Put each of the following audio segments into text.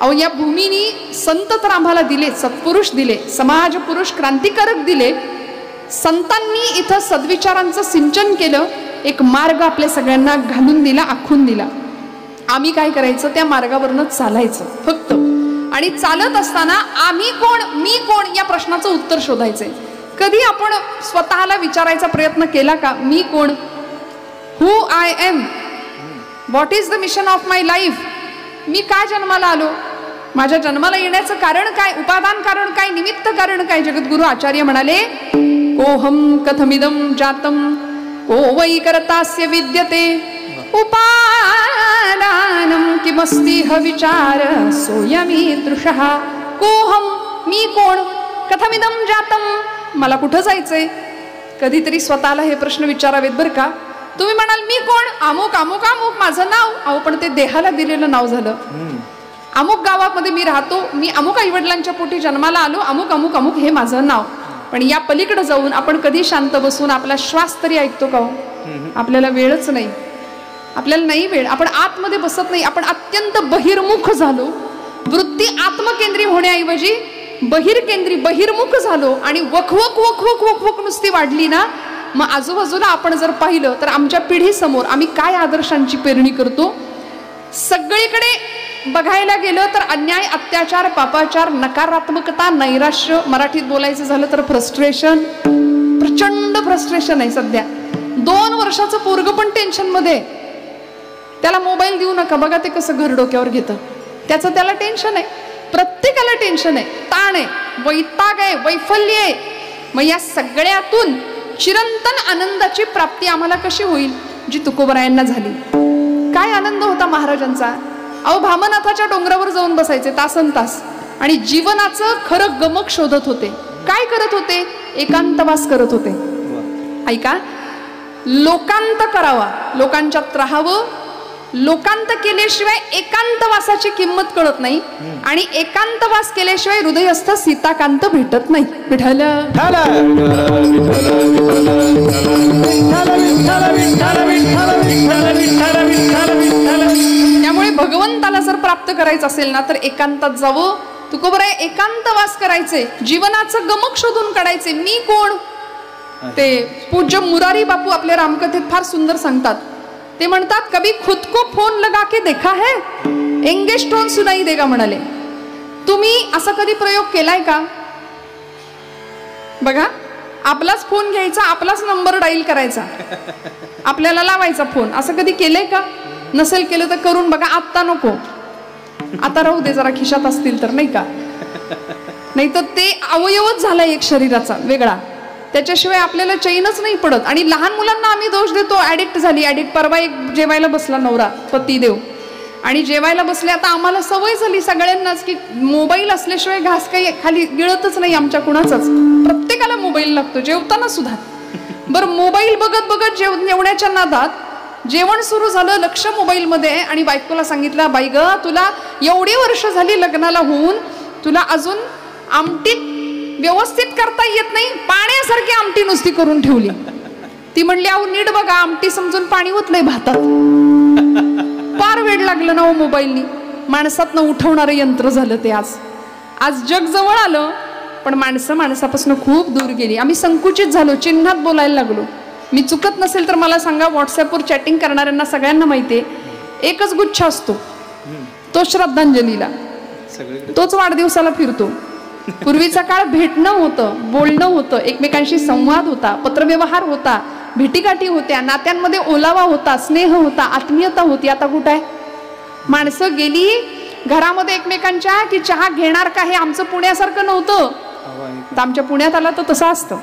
अहो या भूमीनी संत तर आम्हाला दिले, सत्पुरुष दिले, समाज पुरुष क्रांतिकारक दिले. संतांनी इथं सद्विचारांचं सिंचन केलं, एक मार्ग आपल्या सगळ्यांना घालून दिला, आखून दिला. आम्ही काय करायचं, त्या मार्गावरनच चालायचं फक्त. आणि चालत असताना आम्ही कोण, मी कोण या प्रश्नाचं उत्तर शोधायचंय. कधी आपण स्वतःला विचारायचा प्रयत्न केला का, मी कोण, who I am, what is the mission of my life, मी काय जन्माला आलो, माझ्या जन्माला येण्याचं कारण काय, उपादान कारण काय, निमित्त कारण काय. जगद्गुरु आचार्य म्हणाले, कोहम कथमिदं जातं को वै कर्तास्य विद्यते उपादानं किमस्तिह विचार सोयमीदृशः. कोहम, मी कोण, कथमिदं जातं, मला कुठं जायचंय. कधीतरी स्वतःला हे प्रश्न विचारावेत बरं का. तुम्ही म्हणाल मी कोण, अमुक अमुक अमुक माझं नाव. अहो पण ते देहाला दिलेलं नाव झालं. अमुक गावामध्ये मी राहतो, मी अमुक आईवडिलांच्या पोटी जन्माला आलो, अमुक अमुक अमुक हे माझं नाव. पण या पलीकडे जाऊन आपण कधी शांत बसून आपला श्वास तरी ऐकतो का. आपल्याला वेळच नाही, आपल्याला नाही वेळ. आपण आतमध्ये बसत नाही, आपण अत्यंत बहिर्मुख झालो. वृत्ती आत्मकेंद्री होण्याऐवजी बहिर्केंद्री, बहिर्मुख झालो. आणि वखवक वखवक वखवक नुसती वाढली ना, मग आजूबाजूला आपण जर पाहिलं तर आमच्या पिढीसमोर आम्ही काय आदर्शांची पेरणी करतो. सगळीकडे बघायला गेलं तर अन्याय, अत्याचार, पापाचार, नकारात्मकता, नैराश्य, मराठीत बोलायचं झालं तर फ्रस्ट्रेशन, प्रचंड फ्रस्ट्रेशन आहे सध्या. 2 वर्षाचं पोरग पण टेन्शन मध्ये. त्याला मोबाईल देऊ नका, बघा ते कसं घर डोक्यावर घेतं. त्याचं त्याला टेन्शन आहे, प्रत्येकाला टेन्शन आहे, ताण आहे, वैताग आहे, वैफल्य आहे. मग या सगळ्यातून चिरंतन आनंदाची प्राप्ती आम्हाला कशी होईल, जी तुकोबरायांना झाली. काय आनंद होता महाराजांचा. अहो भामनाथाच्या डोंगरावर जाऊन बसायचे तासन तास आणि जीवनाचं खरं गमक शोधत होते. काय करत होते, एकांतवास करत होते. ऐका, लोकांत करावा, लोकांच्यात राहावं. लोकांत केल्याशिवाय एकांतवासाची किंमत कळत नाही आणि एकांतवास केल्याशिवाय हृदयस्थ सीताकांत भेटत नाही. विठ्ठल त्यामुळे भगवंताला जर प्राप्त करायचं असेल ना तर एकांतात जावं. तुकोबराय एकांतवास करायचे, जीवनाचं गमक शोधून काढायचे. मी कोण, ते पूज्य मुरारी बापू आपल्या रामकथेत फार सुंदर सांगतात. ते म्हणतात, कभी खुद को फोन लगा के देखा है, एंगेज टोन सुनाई देगा म्हणाले. तुम्ही असा कधी प्रयोग केलाय का. बघा, आपलाच फोन घ्यायचा, आपलाच नंबर डायल करायचा, आपल्याला लावायचा फोन. असं कधी केलंय का. नसेल केलं तर करून बघा. आत्ता नको, आता राहू दे, जरा खिशात असतील तर, नाही का. नाही तर ते अवयवच झाला एक शरीराचा वेगळा, त्याच्याशिवाय आपल्याला चैनच नाही पडत. आणि लहान मुलांना आम्ही दोष देतो, ऍडिक्ट झाली, ऍडिक्ट. परवा एक जेवायला बसला नवरा पतीदेव, आणि जेवायला बसले. आता आम्हाला सवय झाली सगळ्यांनाच की मोबाईल असल्याशिवाय घास काही खाली गिळतच नाही आमच्या कुणाचाच. प्रत्येकाला मोबाईल लागतो, जेवताना सुद्धा. बरं, मोबाईल बघत बघत जेवण्याच्या नादात जेवण सुरू झालं, लक्ष मोबाईल मध्ये. आणि बायकोला सांगितलं, बाई ग, तुला एवढी वर्ष झाली लग्नाला होऊन, तुला अजून आमटीत व्यवस्थित करता येत नाही, पाण्यासारखी आमटी नुसती करून ठेवली. ती म्हणली, अहो नीट बघा, आमटी समजून पाणी ओतलंय भातात. फार वेळ लागलं ना हो मोबाईलनी. माणसातनं उठवणारं यंत्र झालं ते. आज जग जवळ आलं, पण माणसं माणसापासून खूप दूर गेली. आम्ही संकुचित झालो, चिन्हात बोलायला लागलो. मी चुकत नसेल तर मला सांगा, व्हॉट्सअपवर चॅटिंग करणाऱ्यांना सगळ्यांना माहितीये, एकच गुच्छ असतो, तो श्रद्धांजलीला, तोच वाढदिवसाला फिरतो. पूर्वीचा काळ भेटणं होतं, बोलणं होतं, एकमेकांशी संवाद होता, पत्रव्यवहार होता, भेटीगाठी होत्या, नात्यांमध्ये ओलावा होता, स्नेह होता, आत्मीयता होती. आता कुठं आहे. माणसं गेली घरामध्ये एकमेकांच्या की चहा घेणार का, हे आमचं पुण्यासारखं नव्हतं. आमच्या पुण्यात आला तर तसं असतं,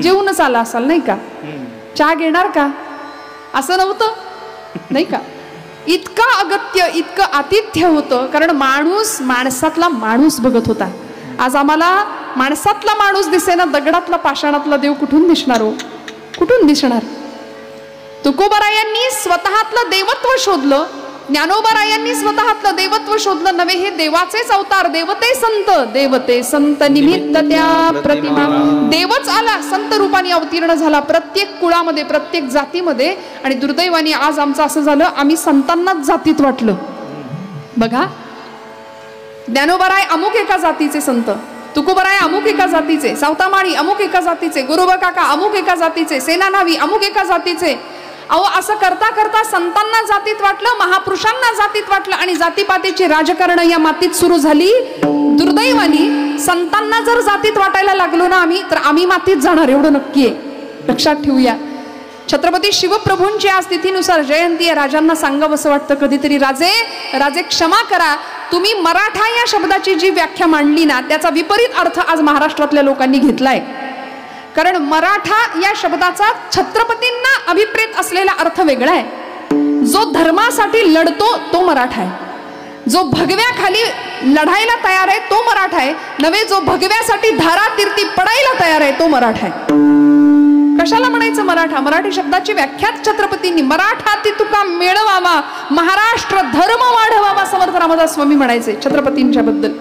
जेवूनच आला असाल नाही का, चहा घेणार का, असं नव्हतं नाही का. इतकं अगत्य, इतकं आतिथ्य होतं, कारण माणूस माणसातला माणूस बघत होता. आज आम्हाला माणसातला माणूस दिसेना, दगडातला पाषाणातला देव कुठून दिसणार हो, कुठून दिसणार. तुकोबारायांनी स्वतःतलं देवत्व शोधलं, ज्ञानोबारायांनी स्वतःतलं देवत्व शोधलं नव्हे. हे देवाचेच अवतार, देवते संत, देवते संत निमित्त त्या प्रतिमा. देवच आला, संत रूपाने अवतीर्ण झाला प्रत्येक कुळामध्ये, प्रत्येक जातीमध्ये. आणि दुर्दैवाने आज आमचं असं झालं, आम्ही संतांनाच जातीत वाटलं. बघा, ज्ञानोबराय अमुक एका जातीचे संत, तुकोबराय अमुक एका जातीचे, सावतामाळी अमुक एका जातीचे, गुरुबा काका अमुक एका जातीचे, सेनानावी अमुक एका जातीचे. अहो असं करता करता संतांना जातीत वाटलं, महापुरुषांना जातीत वाटलं आणि जातीपातीची राजकारण या मातीत सुरू झाली. दुर्दैवानी संतांना जर जातीत वाटायला लागलो ना आम्ही, तर आम्ही मातीत जाणार एवढं नक्की आहे, लक्षात ठेवूया. छत्रपती शिवप्रभूंची आज तिथीनुसार जयंती आहे. राजांना सांगावं वाटतं कधीतरी, राजे क्षमा करा, तुम्ही मराठा या शब्दाची जी व्याख्या मांडली ना त्याचा विपरीत अर्थ आज महाराष्ट्रातल्या लोकांनी घेतलाय. कारण मराठा या शब्दाचा छत्रपतींना अभिप्रेत असलेला अर्थ वेगळा आहे. जो धर्मासाठी लढतो तो मराठा आहे, जो भगव्याखाली लढायला तयार आहे तो मराठा आहे, नव्हे जो भगव्यासाठी धारातीर्थी पडायला तयार आहे तो मराठा आहे. कशाला म्हणायचं मराठा? मराठी शब्दाची व्याख्याच छत्रपतींनी, मराठा ती तुका मिळवावा, महाराष्ट्र धर्म वाढवावा, समर्थ रामदास स्वामी म्हणायचे छत्रपतींच्या बद्दल.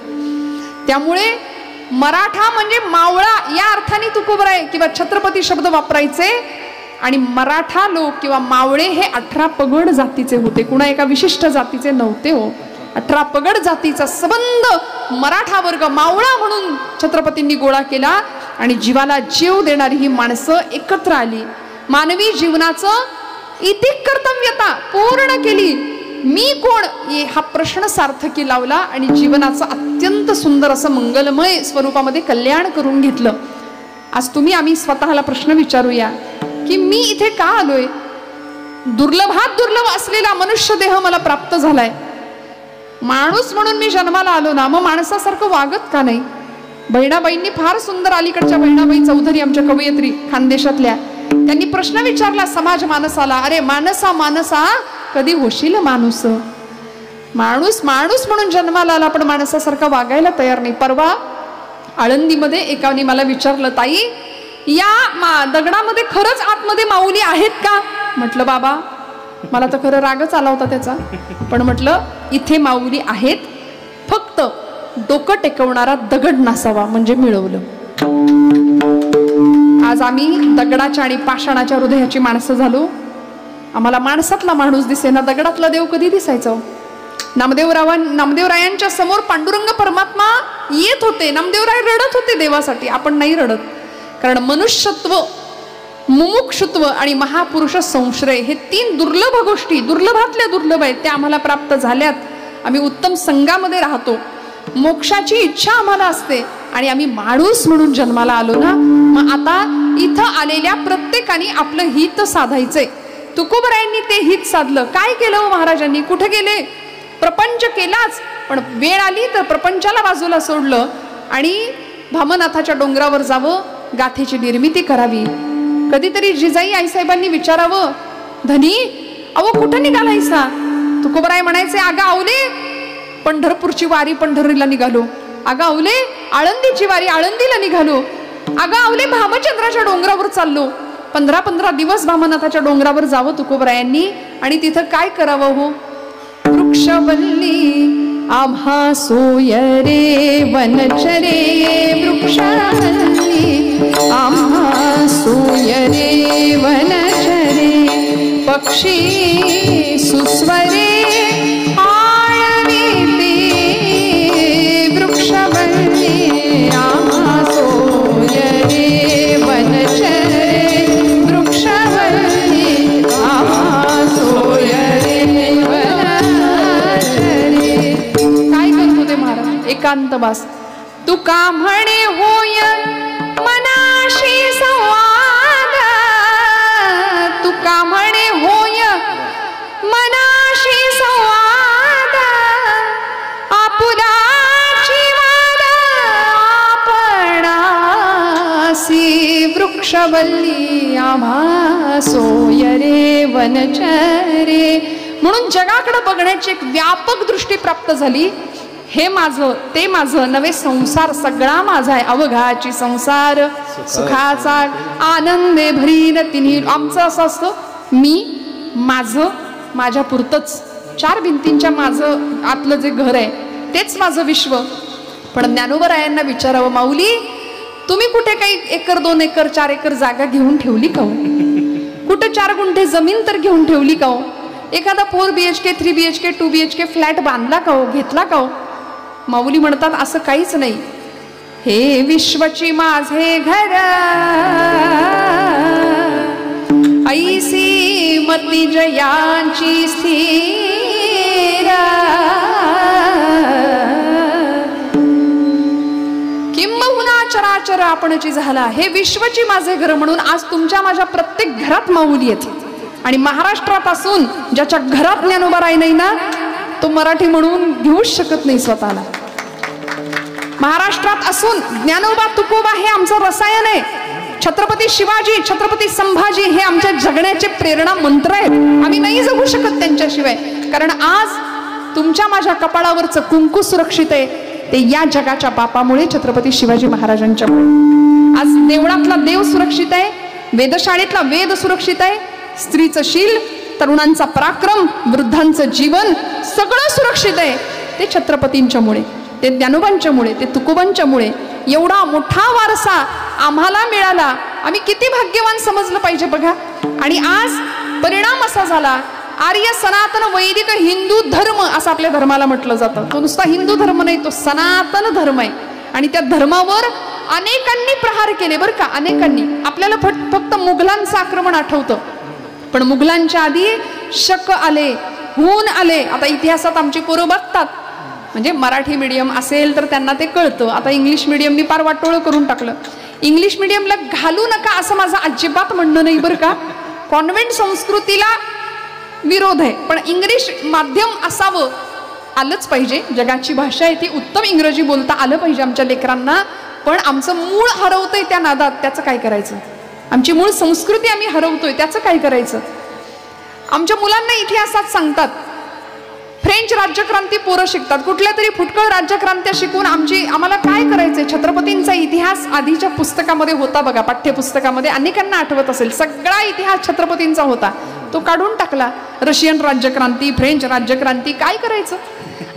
त्यामुळे मराठा म्हणजे मावळा या अर्थाने तुकोबराय किंवा छत्रपती शब्द वापरायचे. आणि मराठा लोक किंवा मावळे हे 18 पगड जातीचे होते, कुणा एका विशिष्ट जातीचे नव्हते हो. 18 पगड जातीचा संबंध मराठा वर्ग मावळा म्हणून छत्रपतींनी गोळा केला आणि जीवाला जीव देणारी ही माणसं एकत्र आली. मानवी जीवनाचं इतिक कर्तव्यता पूर्ण केली. मी कोण हा प्रश्न सार्थकी लावला आणि जीवनाचं अत्यंत सुंदर असं मंगलमय स्वरूपामध्ये कल्याण करून घेतलं. आज तुम्ही आम्ही स्वतःला प्रश्न विचारूया की मी इथे का आलोय? दुर्लभात दुर्लभ असलेला मनुष्य देह मला प्राप्त झालाय. माणूस म्हणून मी जन्माला आलो ना, मग माणसासारखं वागत का नाही? बहिणाबाईंनी फार सुंदर, अलीकडच्या बहिणाबाई चौधरी आमच्या कवयित्री खानदेशातल्या, त्यांनी प्रश्न विचारला समाज मानसाला, अरे मानसा कधी होशील माणूस? माणूस म्हणून जन्माला आला पण माणसासारखा वागायला तयार नाही. परवा आळंदीमध्ये एकाने मला विचारलं, ताई या दगडामध्ये खरंच आतमध्ये माऊली आहेत का? म्हटलं बाबा मला तर खरं रागच आला होता त्याचा, पण म्हटलं इथे माऊली आहेत, फक्त डोकं टेकवणारा दगड नसावा म्हणजे मिळवलं. आज आम्ही दगडाच्या आणि पाषाणाच्या हृदयाची माणसं झालो. आम्हाला माणसातला माणूस दिसेना, दगडातला देव कधी दिसायचा? नामदेवरायांच्या समोर पांडुरंग परमात्मा येत होते, नामदेवराय रडत होते देवासाठी. आपण नाही रडत, कारण मनुष्यत्व, मुमुक्षुत्व आणि महापुरुष संश्रय हे 3 दुर्लभ गोष्टी, दुर्लभातल्या दुर्लभ आहेत, त्या आम्हाला प्राप्त झाल्यात. आम्ही उत्तम संघामध्ये राहतो, मोक्षाची इच्छा आम्हाला असते आणि आम्ही माणूस म्हणून जन्माला आलो ना. मग आता इथं आलेल्या प्रत्येकाने आपलं हित साधायचंय. तुकोबरायांनी ते हित साधलं. काय केलं महाराजांनी? कुठे गेले? प्रपंच केलाच, पण वेळ आली तर प्रपंचाला बाजूला सोडलं आणि भामनाथाच्या डोंगरावर जावं, गाथेची निर्मिती करावी. कधीतरी जिजाई आईसाहेबांनी विचारावं, धनी अहो कुठं निघालायसा? तुकोबराय म्हणायचे, अगं आवले पंढरपूरची वारी पंढरीला निघालो, अगं आवले आळंदीची वारी आळंदीला निघालो, अगं आवले भामचंद्राच्या डोंगरावर चाललो. 15 दिवस भामनाथाच्या डोंगरावर जावं तुकोबरायांनी आणि तिथं काय करावं हो? वृक्षवल्ली आम्हा सोय रे वनचरे, वृक्षवल्ली आम्हा सोय रे वनचरे, पक्षी सुस्वरे आळविते, वृक्षवल्ली आम्हा सोय रे वनचरे, वृक्षवल्ली आम्हा सोय रे वनचरे. काय करत होते महाराज? एकांतवास. तुका म्हणे होय मनाशी संवाद, तुका म्हणे होय मनाशी संवाद, आपुलाची वाद आपणासी, वृक्षवल्ली आम्हा सोय रे वनचरे. म्हणून जगाकडे बघण्याची एक व्यापक दृष्टी प्राप्त झाली. हे माझं ते माझं नवे, संसार सगळा माझा आहे, अवघाची संसार सुखाचा आनंदे भरीन तिन्ही. आमचं असं असतं, मी माझं माझ्या पुरतच, 4 भिंतींच्या माझं आतलं जे घर आहे तेच माझं विश्व. पण ज्ञानोबरायांना विचारावं, माऊली तुम्ही कुठे काही 1 2 एकर 4 एकर जागा घेऊन ठेवली का हो? कुठे 4 गुंठे जमीन तर घेऊन ठेवली का हो? एखादा 4 BHK 3 BHK 2 BHK फ्लॅट बांधला का हो? घेतला का हो? माऊली म्हणतात असं काहीच नाही. हे विश्वची माझे घर, ऐसी मती जयांची स्थिर, किंबहुना चराचर आपणची झाला. हे विश्वची माझे घर म्हणून आज तुमच्या माझ्या प्रत्येक घरात माऊली येते. आणि महाराष्ट्रात असून ज्याच्या घरात ज्ञानोबा राही नाही ना, तो मराठी म्हणून घेऊच शकत नाही स्वतःला. महाराष्ट्रात असून ज्ञानोबा तुकोबा हे आमचं रसायन आहे. छत्रपती शिवाजी, छत्रपती संभाजी हे आमच्या जगण्याचे प्रेरणा मंत्र आहेत. आम्ही नाही जगू शकत त्यांच्याशिवाय. कारण आज तुमच्या माझ्या कपाळावरचं कुंकू सुरक्षित आहे ते या जगाच्या बापामुळे, छत्रपती शिवाजी महाराजांच्यामुळे. आज देवळातला देव सुरक्षित आहे, वेदशाळेतला वेद सुरक्षित आहे, स्त्रीचं शील, तरुणांचा पराक्रम, वृद्धांचं जीवन सगळं सुरक्षित आहे ते छत्रपतींच्यामुळे, ते ज्ञानोबांच्यामुळे, ते तुकोबांच्यामुळे. एवढा मोठा वारसा आम्हाला मिळाला. आम्ही किती भाग्यवान समजलं पाहिजे बघा. आणि आज परिणाम असा झाला, आर्य सनातन वैदिक हिंदू धर्म असं आपल्या धर्माला म्हटलं जातं. तो नुसता हिंदू धर्म नाही, तो सनातन धर्म आहे. आणि त्या धर्मावर अनेकांनी प्रहार केले बरं का, अनेकांनी. आपल्याला फक्त मुघलांचं आक्रमण आठवतं, पण मुघलांच्या आधी शक आले, हून आले. आता इतिहासात आमची पोरं बघतात, म्हणजे मराठी मीडियम असेल तर त्यांना ते कळतं. आता इंग्लिश मीडियमनी पार वाटोळं करून टाकलं. इंग्लिश मीडियमला घालू नका असं माझं अजिबात म्हणणं नाही बरं का. कॉन्व्हेंट संस्कृतीला विरोध आहे, पण इंग्लिश माध्यम असावं, आलंच पाहिजे. जगाची भाषा आहे ती, उत्तम इंग्रजी बोलता आलं पाहिजे आमच्या लेकरांना. पण आमचं मूळ हरवतंय त्या नादात, त्याचं काय करायचं? आमची मूळ संस्कृती आम्ही हरवतोय, त्याचं काय करायचं? आमच्या मुलांना इतिहासात सांगतात फ्रेंच राज्यक्रांती पोरं शिकतात, कुठल्या तरी फुटकळ राज्यक्रांत्या शिकून आम्हाला काय करायचंय? छत्रपतींचा इतिहास आधीच्या पुस्तकामध्ये होता बघा, पाठ्यपुस्तकामध्ये अनेकांना आठवत असेल. सगळा इतिहास छत्रपतींचा होता, तो काढून टाकला. रशियन राज्यक्रांती, फ्रेंच राज्यक्रांती, काय करायचं?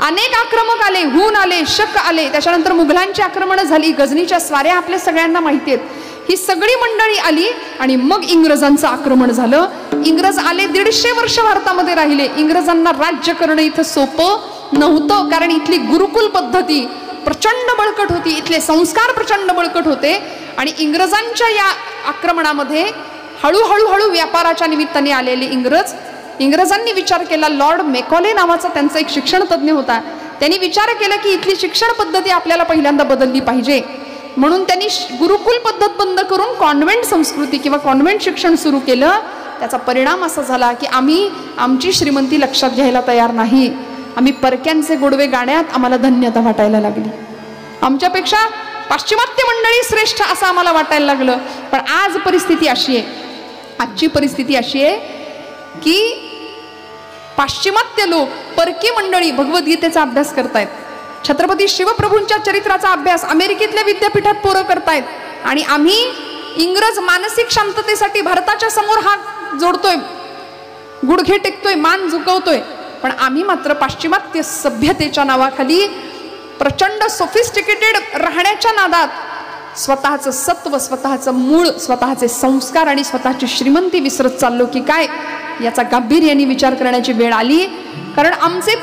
अनेक आक्रमक आले, हून आले, शक आले, त्याच्यानंतर मुघलांची आक्रमणं झाली, गझनीच्या स्वाऱ्या आपल्या सगळ्यांना माहिती आहेत. ही सगळी मंडळी आली आणि मग इंग्रजांचं आक्रमण झालं. इंग्रज आले, 150 वर्ष भारतामध्ये राहिले. इंग्रजांना राज्य करणं इथं सोपं नव्हतं, कारण इथली गुरुकुल पद्धती प्रचंड बळकट होती, इथले संस्कार प्रचंड बळकट होते. आणि इंग्रजांच्या या आक्रमणामध्ये हळूहळू व्यापाराच्या निमित्ताने आलेले इंग्रजांनी विचार केला. लॉर्ड मेकॉले नावाचा त्यांचा एक शिक्षण तज्ज्ञ होता, त्यांनी विचार केला की इथली शिक्षण पद्धती आपल्याला पहिल्यांदा बदलली पाहिजे. म्हणून त्यांनी गुरुकुल पद्धत बंद करून कॉन्व्हेंट संस्कृती किंवा कॉन्व्हेंट शिक्षण सुरू केलं. त्याचा परिणाम असा झाला की आम्ही आमची श्रीमंती लक्षात घ्यायला तयार नाही. आम्ही परक्यांचे गोडवे गाण्यात आम्हाला धन्यता वाटायला लागली. आमच्यापेक्षा पाश्चिमात्य मंडळी श्रेष्ठ असं आम्हाला वाटायला लागलं. पण आज परिस्थिती अशी आहे, आजची परिस्थिती अशी आहे की पाश्चिमात्य लोक, परकी मंडळी भगवद्गीतेचा अभ्यास करतायत. छत्रपती शिवप्रभूंच्या चरित्राचा अभ्यास अमेरिकेतल्या विद्यापीठात पोरं करतायत. आणि आम्ही इंग्रज मानसिक शांततेसाठी भारताच्या समोर हात जोडतोय, गुडघे टेकतोय, मान झुकवतोय. पण आम्ही मात्र पाश्चिमात्य सभ्यतेच्या नावाखाली प्रचंड सोफिस्टिकेटेड राहण्याच्या नादात स्वतःचं सत्व, स्वतःचं मूळ, स्वतःचे संस्कार आणि स्वतःची श्रीमंती विसरत चाललो की काय, याचा गांभीर्याने विचार करण्याची वेळ आली. कारण आमचे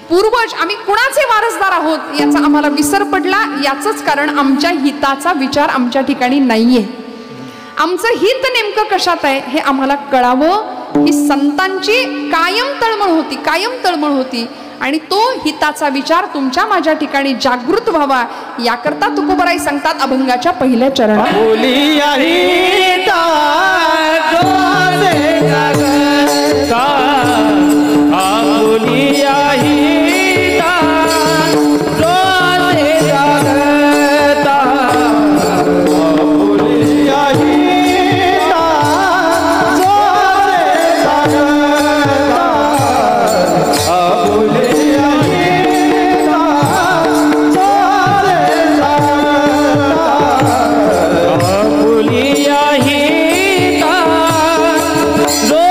पूर्वज आम्ही कुणाचे वारसदार आहोत याचा आम्हाला विसर पडला. याचंच कारण आमच्या हिताचा विचार आमच्या ठिकाणी नाहीये. आमचं हित नेमकं कशात आहे हे आम्हाला कळावं. ही संतांची कायम तळमळ होती आणि तो हिताचा विचार तुमच्या माझ्या ठिकाणी जागृत व्हावा याकरता तुकोबाराई सांगतात अभंगाच्या पहिल्या चरणात, लो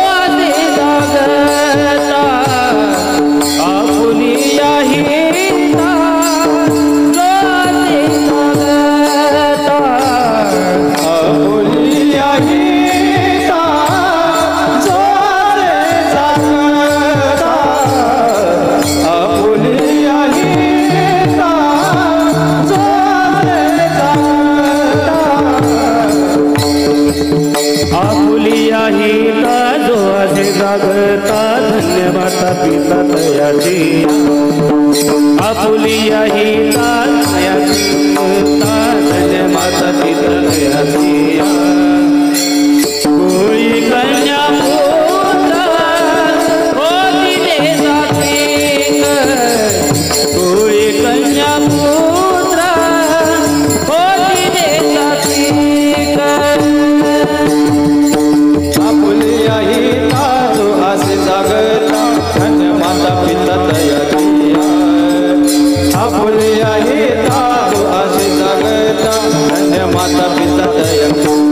आपुलिया हिता धन्य माता पिता दयातिया कोळी कन्या पुत्र रोजी दे जाते कोळी कन्या पुत्र रोजी दे जाते आपुलिया हिता तो असे जागता धन्य माता पिता दयातिया आपुलिया हिता तो असे जागता धन्य माता पिता दयातिया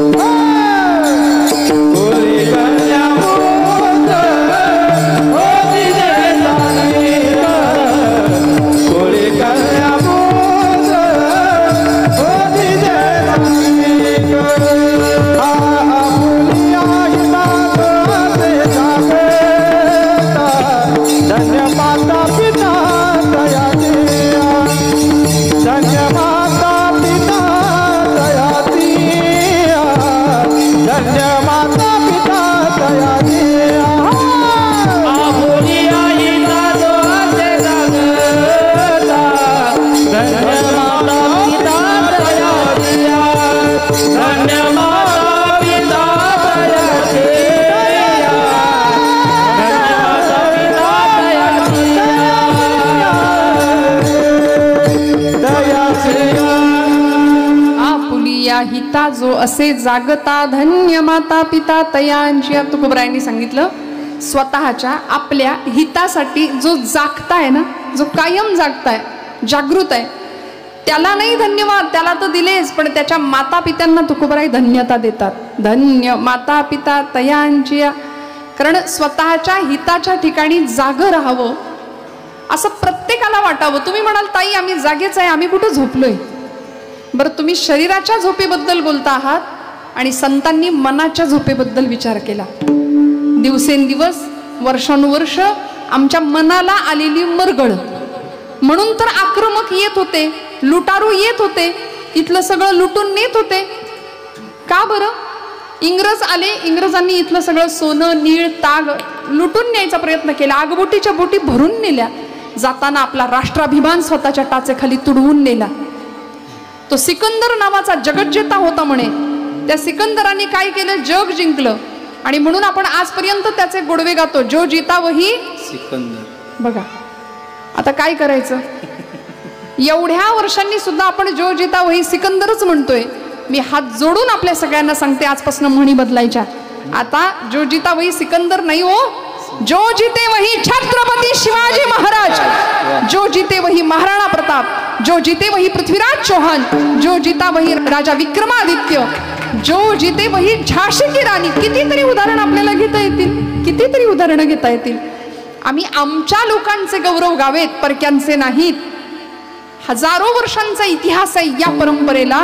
हिता जो असे जागता धन्य माता पिता तयांची. तुकोबरायांनी सांगितलं स्वतःच्या आपल्या हितासाठी जो जागताय ना, जो कायम जागताय, जागृत आहे, त्याला नाही धन्यवाद, त्याला तर दिलेच, पण त्याच्या माता पित्यांना तुकोबराई धन्यता देतात. धन्य माता पिता तयांची. कारण स्वतःच्या हिताच्या ठिकाणी जागं राहावं असं प्रत्येकाला वाटावं. तुम्ही म्हणाल ताई आम्ही जागेच आहे, आम्ही कुठं झोपलोय. बरं, तुम्ही शरीराच्या झोपेबद्दल बोलता आहात आणि संतांनी मनाच्या झोपेबद्दल विचार केला. दिवसेंदिवस वर्षानुवर्ष आमच्या मनाला आलेली मरगळ, म्हणून तर आक्रमक येत होते, लुटारू येत होते, इथलं सगळं लुटून नेत होते. का बरं? इंग्रज आले, इंग्रजांनी इथलं सगळं सोनं नीळ ताग लुटून न्यायचा प्रयत्न केला, आगबोटीच्या बोटी भरून नेल्या, जाताना आपला राष्ट्राभिमान स्वतःच्या टाचेखाली तुडवून नेला. तो सिकंदर नावाचा जगज्जेता होता म्हणे. त्या सिकंदराने काय केलं? जग जिंकलं. आणि म्हणून आपण आजपर्यंत त्याचे गोडवे गातो, जो जीता वही सिकंदर. बघा आता काय करायचं, एवढ्या वर्षांनी सुद्धा आपण जो जीता वही सिकंदरच म्हणतोय. मी हात जोडून आपल्या सगळ्यांना सांगते, आजपासून म्हणी बदलायच्या. आता जो जीता वही सिकंदर नाही हो, जो जीते वही छत्रपती शिवाजी महाराज, जो जीते वही महाराणा प्रताप, जो जीते वही पृथ्वीराज चौहान, जो जीता वही राजा विक्रमादित्य, जो जीते वही झाशी की राणी. कितीतरी उदाहरण आपल्याला घेता येतील, कितीतरी उदाहरणं घेता येतील. आम्ही आमच्या लोकांचे गौरव गावेत, परक्यांचे नाहीत. हजारो वर्षांचा इतिहास आहे या परंपरेला,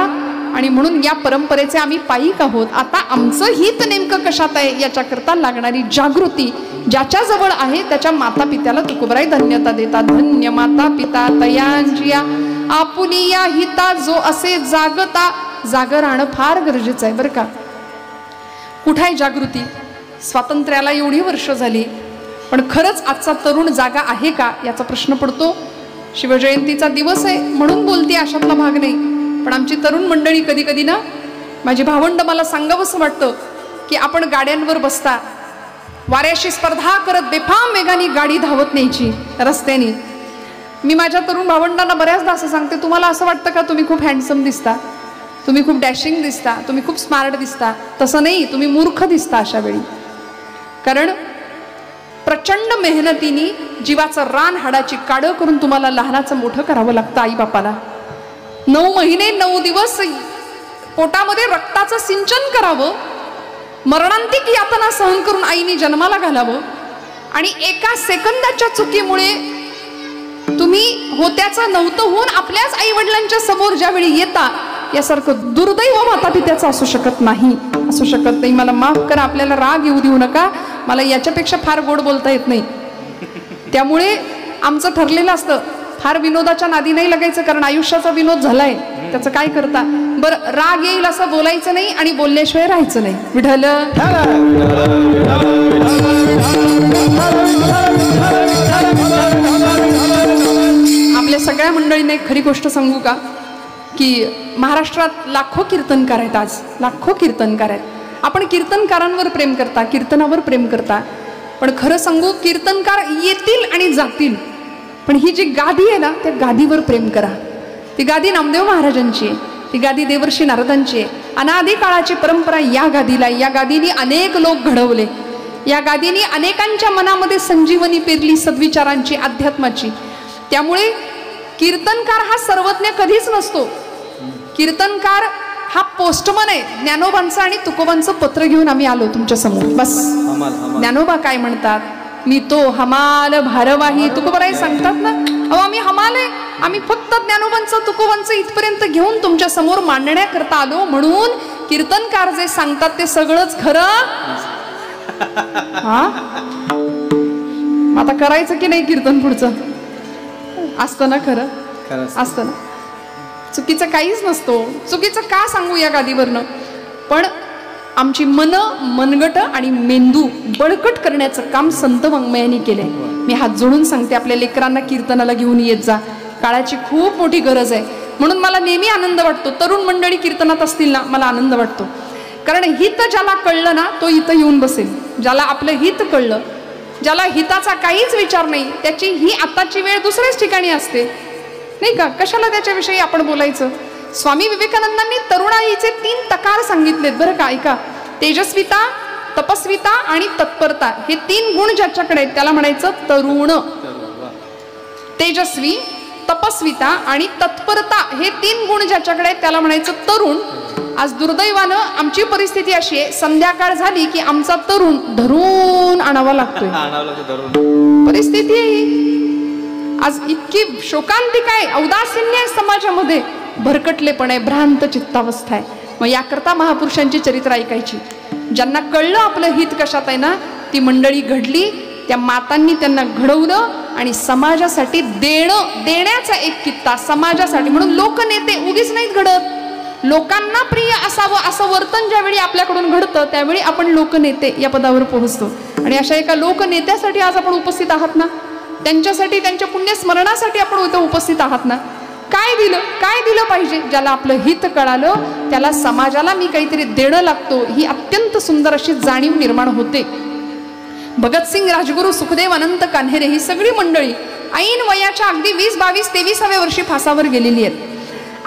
आणि म्हणून या परंपरेचे आम्ही पायीक आहोत. आता आमचं हित नेमकं कशात आहे याच्याकरता लागणारी जागृती ज्याच्या जवळ आहे त्याच्या माता पित्याला तुकोबराई धन्यता देतात. धन्य माता पिता तयांची आपुलिया हिता जो असे जागता. जागं राहणं फार गरजेचं आहे बरं का. कुठे आहे जागृती? स्वातंत्र्याला एवढी वर्ष झाली, पण खरंच आजचा तरुण जागा आहे का याचा प्रश्न पडतो. शिवजयंतीचा दिवस आहे म्हणून बोलते, अशातला भाग नाही. पण आमची तरुण मंडळी कधी कधी ना, माझी भावंड मला सांगावंसं वाटतं की आपण गाड्यांवर बसता, वाऱ्याशी स्पर्धा करत बेफाम वेगाने गाडी धावत न्यायची रस्त्याने. मी माझ्या तरुण भावंडांना बऱ्याचदा असं सांगते, तुम्हाला असं वाटतं का तुम्ही खूप हँडसम दिसता, तुम्ही खूप डॅशिंग दिसता, तुम्ही खूप स्मार्ट दिसता? तसं नाही, तुम्ही मूर्ख दिसता अशा वेळी. कारण प्रचंड मेहनतीने जीवाचं रान हाडाची काढं करून तुम्हाला लहानाचं मोठं करावं लागतं. आई बापाला 9 महिने 9 दिवस पोटामध्ये रक्ताचं सिंचन करावं, मरणांतिक यातना सहन करून आईने जन्माला घालावं, आणि एका सेकंदाच्या चुकीमुळे तुम्ही होत्याचं नव्हतं होऊन आपल्याच आई वडिलांच्या समोर ज्यावेळी येता, यासारखं दुर्दैव माता पित्याचं असू शकत नाही, असू शकत नाही. मला माफ करा, आपल्याला राग येऊ देऊ नका, मला याच्यापेक्षा फार गोड बोलता येत नाही. त्यामुळे आमचं ठरलेलं असतं, फार विनोदाच्या नादी नाही लागायचं, कारण आयुष्याचा विनोद झालाय, त्याचं काय करता. बरं, राग येईल असं बोलायचं नाही आणि बोलल्याशिवाय राहायचं नाही. विठ्ठल सगळ्या मंडळींना एक खरी गोष्ट सांगू का, की महाराष्ट्रात लाखो कीर्तनकार आहेत, आज लाखो कीर्तनकार आहेत. आपण कीर्तनकारांवर प्रेम करता, कीर्तनावर प्रेम करता, पण खरं सांगू कीर्तनकार येतील आणि जातील, पण ही जी गादी आहे ना त्या गादीवर प्रेम करा. ती गादी नामदेव महाराजांची आहे, ती गादी देवर्षी नारदांची आहे. अनादी काळाची परंपरा या गादीला, या गादीने अनेक लोक घडवले, या गादीने अनेकांच्या मनामध्ये संजीवनी पेरली सद्विचारांची, अध्यात्माची. त्यामुळे कीर्तनकार हा सर्वज्ञ कधीच नसतो. कीर्तनकार हा पोस्टमन आहे. ज्ञानोबांचं आणि तुकोबांचं पत्र घेऊन आम्ही आलो तुमच्या समोर, बस. ज्ञानोबा काय म्हणतात, मी तो हमाल भारवाही, तुकोबाराय सांगतात ना, अहो आम्ही हमाल आहे, आम्ही फक्त ज्ञानोबांचं तुकोबांचं इथपर्यंत घेऊन तुमच्या समोर मांडण्याकरता आलो. म्हणून कीर्तनकार जे सांगतात ते सगळंच खरं. हा आता करायचं की नाही कीर्तन पुढचं, असतं ना, खरं असतं ना, चुकीचं काहीच नसतो. चुकीचं का सांगू या गादीवरनं, पण आमची मनगट आणि मेंदू बळकट करण्याचं काम संत वाङ्मयांनी केलंय. मी हात जोडून सांगते, आपल्या लेकरांना कीर्तनाला घेऊन येत जा, काळाची खूप मोठी गरज आहे. म्हणून मला नेहमी आनंद वाटतो, तरुण मंडळी कीर्तनात असतील ना, मला आनंद वाटतो. कारण हित ज्याला कळलं ना तो इथं येऊन बसेल. ज्याला आपलं हित कळलं, ज्याला हिताचा काहीच विचार नाही, त्याची ही आताची वेळ दुसऱ्याच ठिकाणी असते, नाही का. कशाला त्याच्याविषयी आपण बोलायचं. स्वामी विवेकानंदांनी तरुणाईचे 3 तकार सांगितलेत बरं का, ऐका. तेजस्विता, तपस्विता आणि तत्परता, हे 3 गुण ज्याच्याकडे आहेत त्याला म्हणायचं तरुण. तेजस्वी, तपस्विता आणि तत्परता हे 3 गुण ज्याच्याकडे आहेत त्याला म्हणायचं तरुण. आज दुर्दैवानं आमची परिस्थिती अशी आहे, संध्याकाळ झाली की आमचा तरुण धरून आणावा लागतोय. परिस्थिती आहे आज, इतकी शोकांतिक आहे, औदासीन्य आहे समाजामध्ये, भरकटलेपण आहे, भ्रांत चित्तावस्था आहे. मग याकरता महापुरुषांची चरित्र ऐकायची. ज्यांना कळलं आपलं हित कशात आहे ना, ती मंडळी घडली, त्या मातांनी त्यांना घडवलं आणि समाजासाठी देण्याचा एक कित्ता समाजासाठी. म्हणून लोकनेते उगीच नाहीत घडत, लोकांना प्रिय असावं असं वर्तन ज्यावेळी आपल्याकडून घडतं त्यावेळी आपण लोकनेते या पदावर पोहोचतो. आणि अशा एका लोकनेत्यासाठी आज आपण उपस्थित आहात ना, त्यांच्यासाठी, त्यांच्या पुण्यस्मरणासाठी आपण इथं उपस्थित आहात ना. काय दिलं पाहिजे, ज्याला आपलं हित कळालं त्याला समाजाला मी काहीतरी देणं लागतो, ही अत्यंत सुंदर अशी जाणीव निर्माण होते. भगतसिंग, राजगुरू, सुखदेव, अनंत कान्हेरे ही सगळी मंडळी ऐन वयाच्या अगदी 20, 22, 23व्या वर्षी फासावर गेलेली आहेत.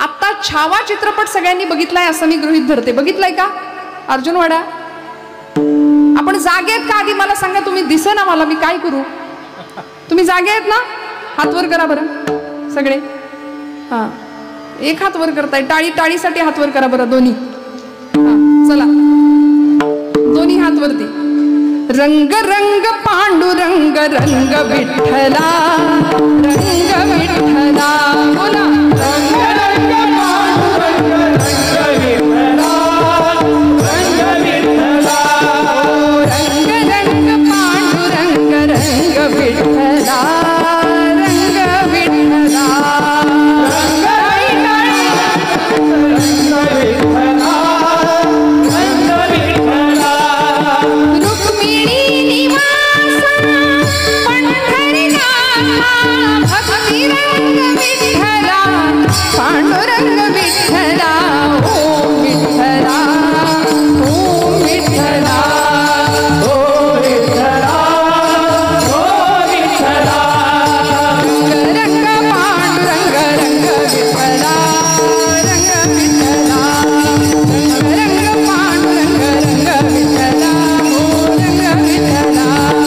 आता छावा चित्रपट सगळ्यांनी बघितलाय असं मी गृहीत धरते. बघितलाय का अर्जुनवाडा? आपण जागे आहेत का आधी मला सांगा, तुम्ही दिसे ना मला, मी काय करू? तुम्ही जागे आहेत ना? हात वर करा बरं सगळे. हा, एक हात वर करताय, टाळीसाठी हात वर करा बरं दोन्ही. चला दोन्ही हात वरती. रंग रंग पांडुरंग रंग विठ्ठला, रंग विठ्ठला, बोला. रंग रंग पांडुरंग रंग विठ्ठला, रंग विठ्ठला, रंग रंग पांडुरंग रंग विठ्ठला, रंग विठ्ठला, पांडुरंग विठ्ठला, ओम विठ्ठला, ओम विठ्ठला, ओम विठ्ठला, ओम विठ्ठला, रंग रंग पांडुरंग रंग विठ्ठला, रंग विठ्ठला, रंग पांडुरंग रंग विठ्ठला, ओ रंग विठ्ठला,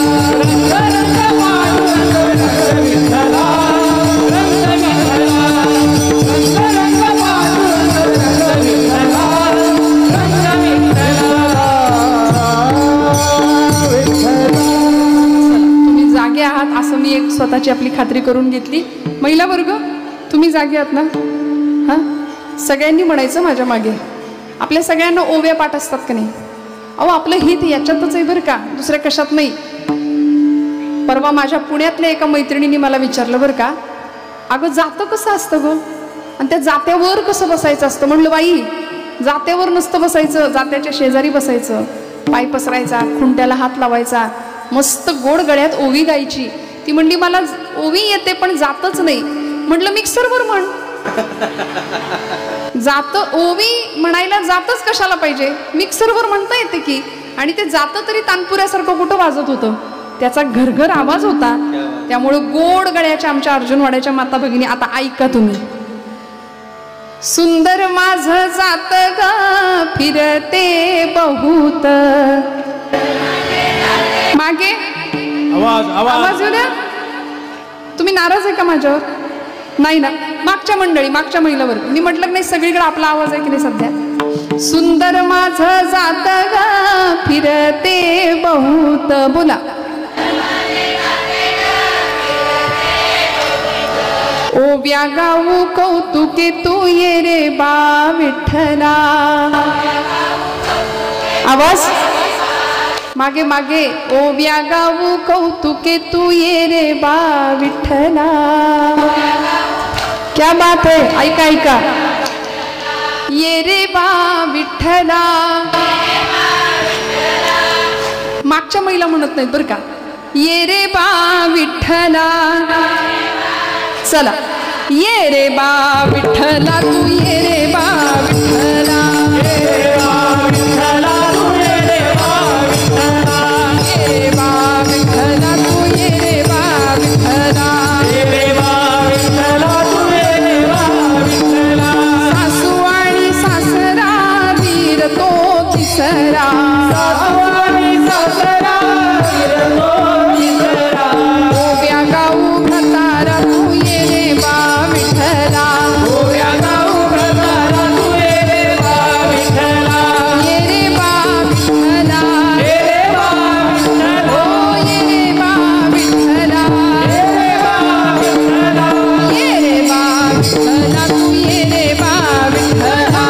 रंग रंग पांडुरंग रंग विठ्ठला, असं मी एक स्वतःची आपली खात्री करून घेतली. महिला वर्ग तुम्ही जागे आहात ना? हा, सगळ्यांनी म्हणायचं माझ्या मागे. आपल्या सगळ्यांना ओव्या पाठ असतात का नाही? अहो आपलं हित याच्यातच आहे बरं का, दुसऱ्या कशात नाही. परवा माझ्या पुण्यातल्या एका मैत्रिणीने मला विचारलं बरं का, अगं जातं कसं असतं गं, आणि त्या जात्यावर कसं बसायचं असतं? म्हणलं बाई जात्यावर नसतं बसायचं, जात्याच्या शेजारी बसायचं, पाय पसरायचा, खुंट्याला हात लावायचा, मस्त गोड गळ्यात ओवी गायची. ती म्हणली मला ओवी येते पण जातच नाही. म्हटलं मिक्सरवर म्हण. जात ओवी म्हणायला जातच कशाला पाहिजे, मिक्सरवर म्हणता येते की. आणि ते जात तरी तानपुऱ्यासारखं कुठं वाजत होतं, त्याचा घरघर आवाज होता. त्यामुळं गोड गळ्याच्या आमच्या अर्जुनवाड्याच्या माता भगिनी, आता ऐका तुम्ही. सुंदर माझं जात ग फिरते बहुत. मागे आवाज येऊ द्या. तुम्ही नाराज आहे का माझ्यावर? नाही ना. मागच्या मंडळी, मागच्या महिलावर मी म्हटलं नाही, सगळीकडे आपला आवाज आहे की नाही सध्या. सुंदर माझं जात ग फिरते बहुत. बोला. ओव्या गाऊ कौतुके तू ये रे बा विठ्ठला. आवाज मागे मागे. ओव्या गाऊ कौतुके तू ये रे बा विठ्ठला. क्या बात है. ऐका ऐका. ये रे बा विठ्ठला. मागच्या महिला म्हणत नाहीत बरं का. ये रे बा विठ्ठला. चला. ये रे बा विठ्ठला तू ये रे बा विठ्ठला. ये रे बा विठ्ठला तू ये रे बा विठ्ठला. ये रे बा विठ्ठला तू ये रे बा विठ्ठला. ये रे बा विठ्ठला तू ये रे बा विठ्ठला. सासू आणि सासरा वीर तो तिसरा. सासू आणि सासरा वीर तो तिसरा. ओव्या गाऊ भतारा तू ये रे बा विठ्ठला. ओव्या गाऊ भतारा तू ये रे बा विठ्ठला. ये रे बा विठ्ठला. ये रे बा विठ्ठला. ओ ये रे बा विठ्ठला. ये रे बा विठ्ठला. ये रे बा विठ्ठला तू ये रे बा विठ्ठला.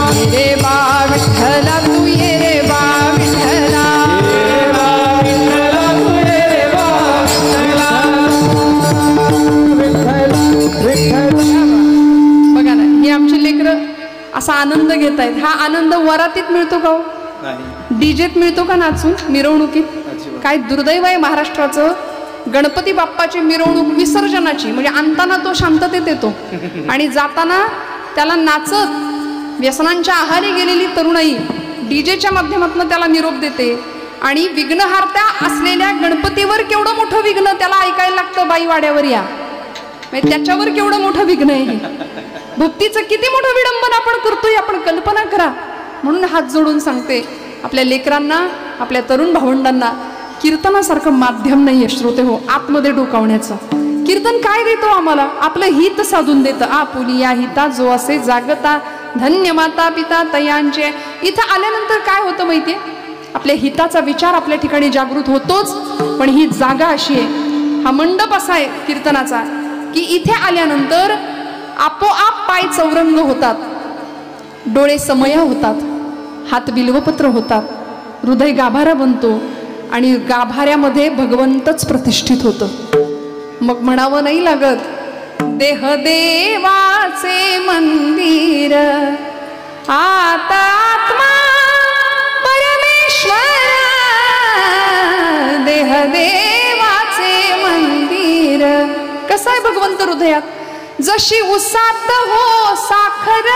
ये रे बा विठ्ठला तू ये रे बा विठ्ठला. ये रे बा विठ्ठला तू ये रे बा विठ्ठला. बघा ना, ही आमची लेकरं असा आनंद घेत आहेत. हा आनंद वरातीत मिळतो का हो? डीजेत मिळतो का नाचून मिरवणुकीत? काय दुर्दैव आहे महाराष्ट्राचं. गणपती बाप्पाची मिरवणूक विसर्जनाची म्हणजे आणताना तो शांततेत येतो आणि जाताना त्याला नाचत व्यसनांच्या आहारी गेलेली तरुणाई डीजेच्या माध्यमातून त्याला निरोप देते. आणि विघ्नहार्त्या असलेल्या गणपतीवर केवढं मोठं विघ्न त्याला ऐकायला लागतं. बाई वाड्यावर या, म्हणजे त्याच्यावर केवढं मोठं विघ्न आहे. भक्तीचं किती मोठं विडंबन आपण करतोय, आपण कल्पना करा. म्हणून हात जोडून सांगते आपल्या लेकरांना, आपल्या तरुण भावंडांना, कीर्तनासारखं माध्यम नाहीये श्रोते हो आतमध्ये डोकावण्याचं. कीर्तन काय देतो आम्हाला? आपलं हित साधून देतं. आपुली या हिता जो असे जागता धन्य माता पिता तयांचे. इथं आल्यानंतर काय होतं माहितीये? आपल्या हिताचा विचार आपल्या ठिकाणी जागृत होतोच. पण ही जागा अशी आहे, हा मंडप असा आहे कीर्तनाचा, की इथे आल्यानंतर आपोआप पाय चौरंग होतात, डोळे समया होतात, हात बिल्वपत्र होतात, हृदय गाभारा बनतो आणि गाभाऱ्यामध्ये भगवंतच प्रतिष्ठित होतं. मग म्हणावं नाही लागत देह देवाचे मंदिर आता आत्मा परमेश्वर. देह देवाचे मंदिर. कसं आहे भगवंत हृदयात? जशी उसात हो साखर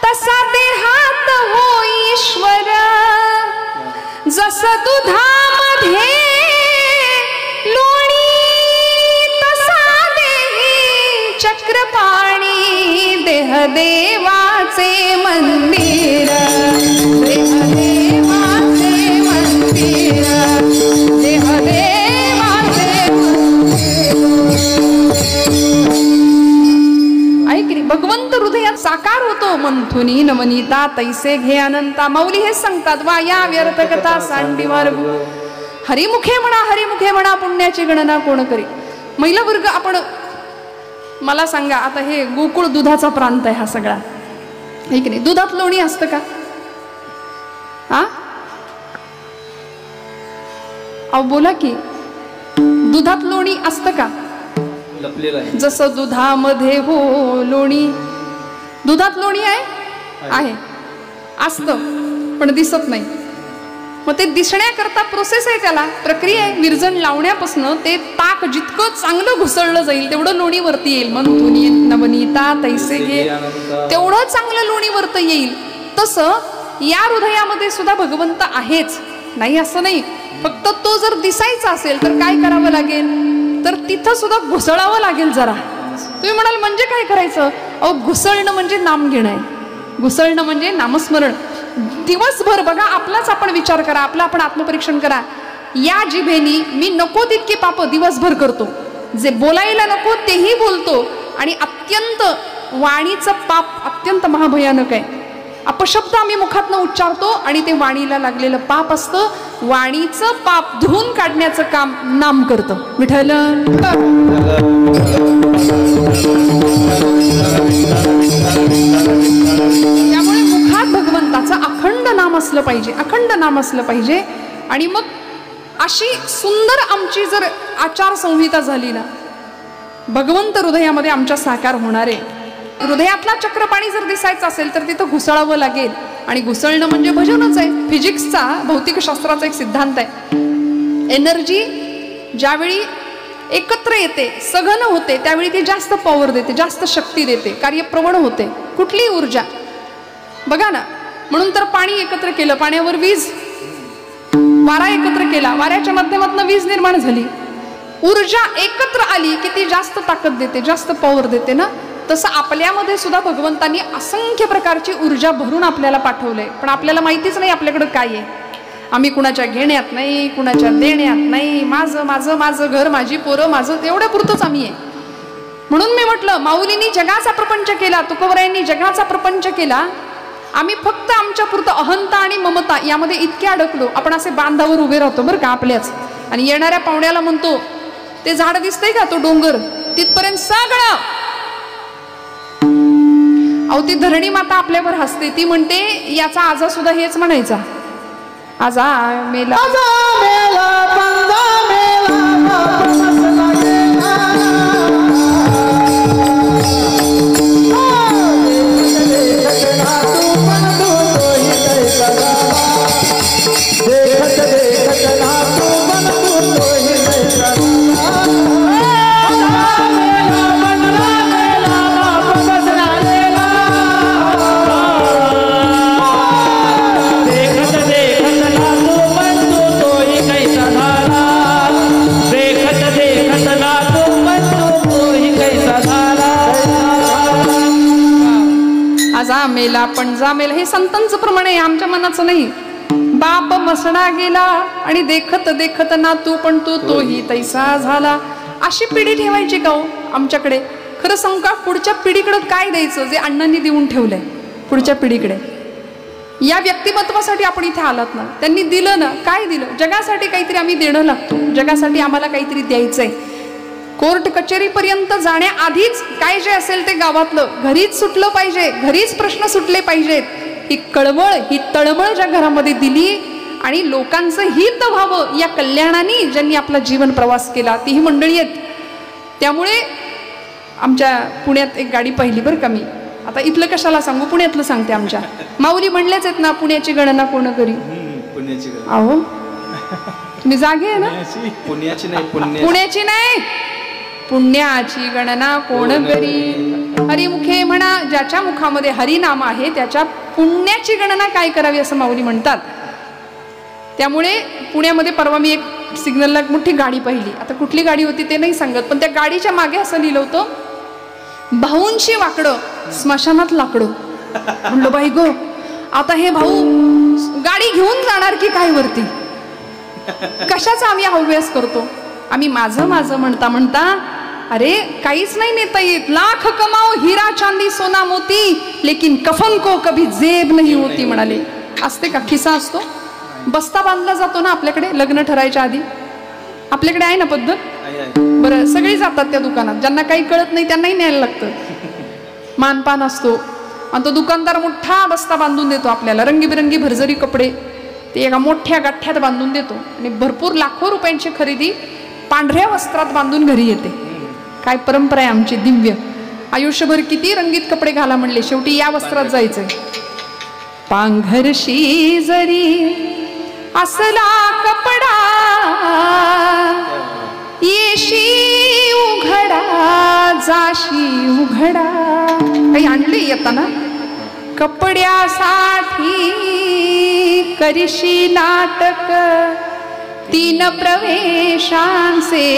तसा देहात हो ईश्वर. जस दुधामध्ये लोणी तसा देही चक्रपाणी. देह देवाचे मंदिर. देह देवाचे मंदिर. देह देवाचे ऐक रे, भगवंत हृदयात साकार होतो. मंथुनी नवनीता तैसे घे अनंता. माऊली हेच सांगतात, वाया व्यर्थ कथा सांडी मार्ग. हरिमुखे म्हणा पुण्याची गणना कोण करी. महिला वर्ग, आपण मला सांगा, आता हे गोकुळ दुधाचा प्रांत आहे हा सगळा, ठीक नाही? दुधात लोणी असतं का? हा अहो बोला की, दुधात लोणी असतं का? जसं दुधामध्ये हो लोणी. दुधात लोणी आहे, आहे, असतं पण दिसत नाही. मग ते दिसण्याकरता प्रोसेस आहे, त्याला प्रक्रिया आहे. विरजण लावण्यापासून ते ताक जितकं चांगलं घुसळलं जाईल तेवढं लोणी वरती येईल. मंथुनी नवनीता तैसे घे, तेवढं चांगलं लोणी वरती येईल. तसं या हृदयामध्ये सुद्धा भगवंत आहेच, नाही असं नाही. फक्त तो जर दिसायचा असेल तर काय करावं लागेल, तर तिथं सुद्धा घुसळावं लागेल जरा. तुम्ही म्हणाल म्हणजे काय करायचं? अहो, घुसळणं म्हणजे नाम घेणं आहे, घुसळणं म्हणजे नामस्मरण. दिवसभर बघा, आपलाच आपण विचार करा, आपलं आपण आत्मपरीक्षण करा. या जिभेनी मी नको तितकी पाप दिवसभर करतो, जे बोलायला नको तेही बोलतो, आणि अत्यंत वाणीचं पाप अत्यंत महाभयानक आहे. अपशब्द आम्ही मुखातनं उच्चारतो आणि ते वाणीला लागलेलं पाप असतं. वाणीचं पाप धुवून काढण्याचं काम नाम करतं. विठ्ठल. त्यामुळे मुखात भगवंताचं अखंड नाम असलं पाहिजे, अखंड नाम असलं पाहिजे. आणि मग अशी सुंदर आमची जर आचारसंहिता झाली ना, भगवंत हृदयामध्ये आमच्या साकार होणार आहे. हृदयातला चक्रपाणी जर दिसायचं असेल तर तिथं घुसळावं लागेल. आणि घुसळणं म्हणजे भजनच आहे. फिजिक्सचा, भौतिकशास्त्राचा एक सिद्धांत आहे. एनर्जी ज्यावेळी एकत्र येते, सघन होते, त्यावेळी ती जास्त पॉवर देते, जास्त शक्ती देते, कार्यप्रवण होते. कुठली ऊर्जा बघा ना. म्हणून तर पाणी एकत्र केलं, पाण्यावर वीज. वारा एकत्र केला, वाऱ्याच्या माध्यमातून वीज निर्माण झाली. ऊर्जा एकत्र आली की ती जास्त ताकद देते, जास्त पॉवर देते ना. तसं आपल्यामध्ये सुद्धा भगवंतांनी असंख्य प्रकारची ऊर्जा भरून आपल्याला पाठवलंय, पण आपल्याला माहितीच नाही आपल्याकडं काय आहे. आम्ही कुणाच्या घेण्यात नाही, कुणाच्या देण्यात नाही. माझं माझं माझं घर, माझी पोरं, माझं, एवढ्या पुरतच आम्ही आहे. म्हणून मी म्हटलं, माऊलींनी जगाचा प्रपंच केला, तुकोबरायांनी जगाचा प्रपंच केला. आम्ही फक्त आमच्या पुरतं अहंता आणि ममता यामध्ये इतके अडकलो. आपण असे बांधावर उभे राहतो बरं का आपल्याच, आणि येणाऱ्या पाहुण्याला म्हणतो, ते झाड दिसतंय का, तो डोंगर, तिथपर्यंत सगळं. अहो, ती धरणी माता आपल्यावर हसते. ती म्हणते, याचा आजा सुद्धा हेच म्हणायचा, आजा मेला, आजा मेला, पंजा मेला, आजा मेला, पणजा मेला. हे संतांचं प्रमाण आहे, आमच्या मनाचं नाही. बाप मसणा गेला आणि देखत देखत ना तू पण तोही तैसा झाला. अशी पिढी ठेवायची का हो आमच्याकडे? खरं सांगू का, पुढच्या पिढीकडे काय द्यायचं जे अण्णांनी देऊन ठेवलंय पुढच्या पिढीकडे? या व्यक्तिमत्वासाठी आपण इथे आलात ना, त्यांनी दिलं ना. काय दिलं? जगासाठी काहीतरी आम्ही देणं लागतो, जगासाठी आम्हाला काहीतरी द्यायचंय. कोर्ट कचेरीपर्यंत जाण्याआधीच काय जे असेल ते गावातलं घरीच सुटलं पाहिजे, घरीच प्रश्न सुटले पाहिजेत. ही कळवळ, ही तळमळ ज्या घरामध्ये दिली आणि लोकांचं हित व्हावं या कल्याणाने ज्यांनी आपला जीवन प्रवास केला, ती ही मंडळी आहेत. त्यामुळे आमच्या पुण्यात एक गाडी पाहिली बरं का मी. आता इथलं कशाला सांगू, पुण्यातलं सांगते. आमच्या माऊली म्हणल्याच आहेत ना, पुण्याची गणना कोण करी. अहो, तुम्ही जागे आहे ना? पुण्याची नाही, पुण्याची नाही, पुण्याची गणना कोण करी. हरिमुखे म्हणा, ज्याच्या मुखामध्ये हरिनाम आहे त्याच्या पुण्याची गणना काय करावी असं माऊली म्हणतात. त्यामुळे पुण्यामध्ये परवा मी एक सिग्नलला मोठी गाडी पाहिली. आता कुठली गाडी होती ते नाही सांगत, पण त्या गाडीच्या मागे असं लिहिलं होतं, भाऊंशी वाकडं, स्मशानात लाकडं. म्हणलं बाई गो, आता हे भाऊ गाडी घेऊन जाणार की काय वरती? कशाचा आम्ही हव्यास करतो? आम्ही माझं माझं म्हणता म्हणता, अरे काहीच नाही नेता येत. लाख कमाओ हीरा चांदी सोना मोती, लेकिन कफन को कभी जेब नहीं होती म्हणाले. असते का? खिसा असतो, बस्ता बांधला जातो ना आपल्याकडे लग्न ठरायच्या आधी. आपल्याकडे आहे ना पद्धत? बरं, सगळे जातात त्या दुकानात, ज्यांना काही कळत नाही त्यांनाही न्यायला लागतं. मानपान असतो आणि तो दुकानदार मोठा बस्ता बांधून देतो आपल्याला, रंगीबिरंगी भरजरी कपडे ते एका मोठ्या गाठ्यात बांधून देतो आणि भरपूर लाखो रुपयांची खरेदी पांढऱ्या वस्त्रात बांधून घरी येते. काय परंपरा आहे आमची दिव्य. आयुष्यभर किती रंगीत कपडे घाला म्हणले, शेवटी या वस्त्रात जायचंय. पांघरशी जरी असला कपडा येशी उघडा जाशी उघडा. काही आणले येताना? कपड्यासाठी करीशी नाटक 3 प्रवेशांचे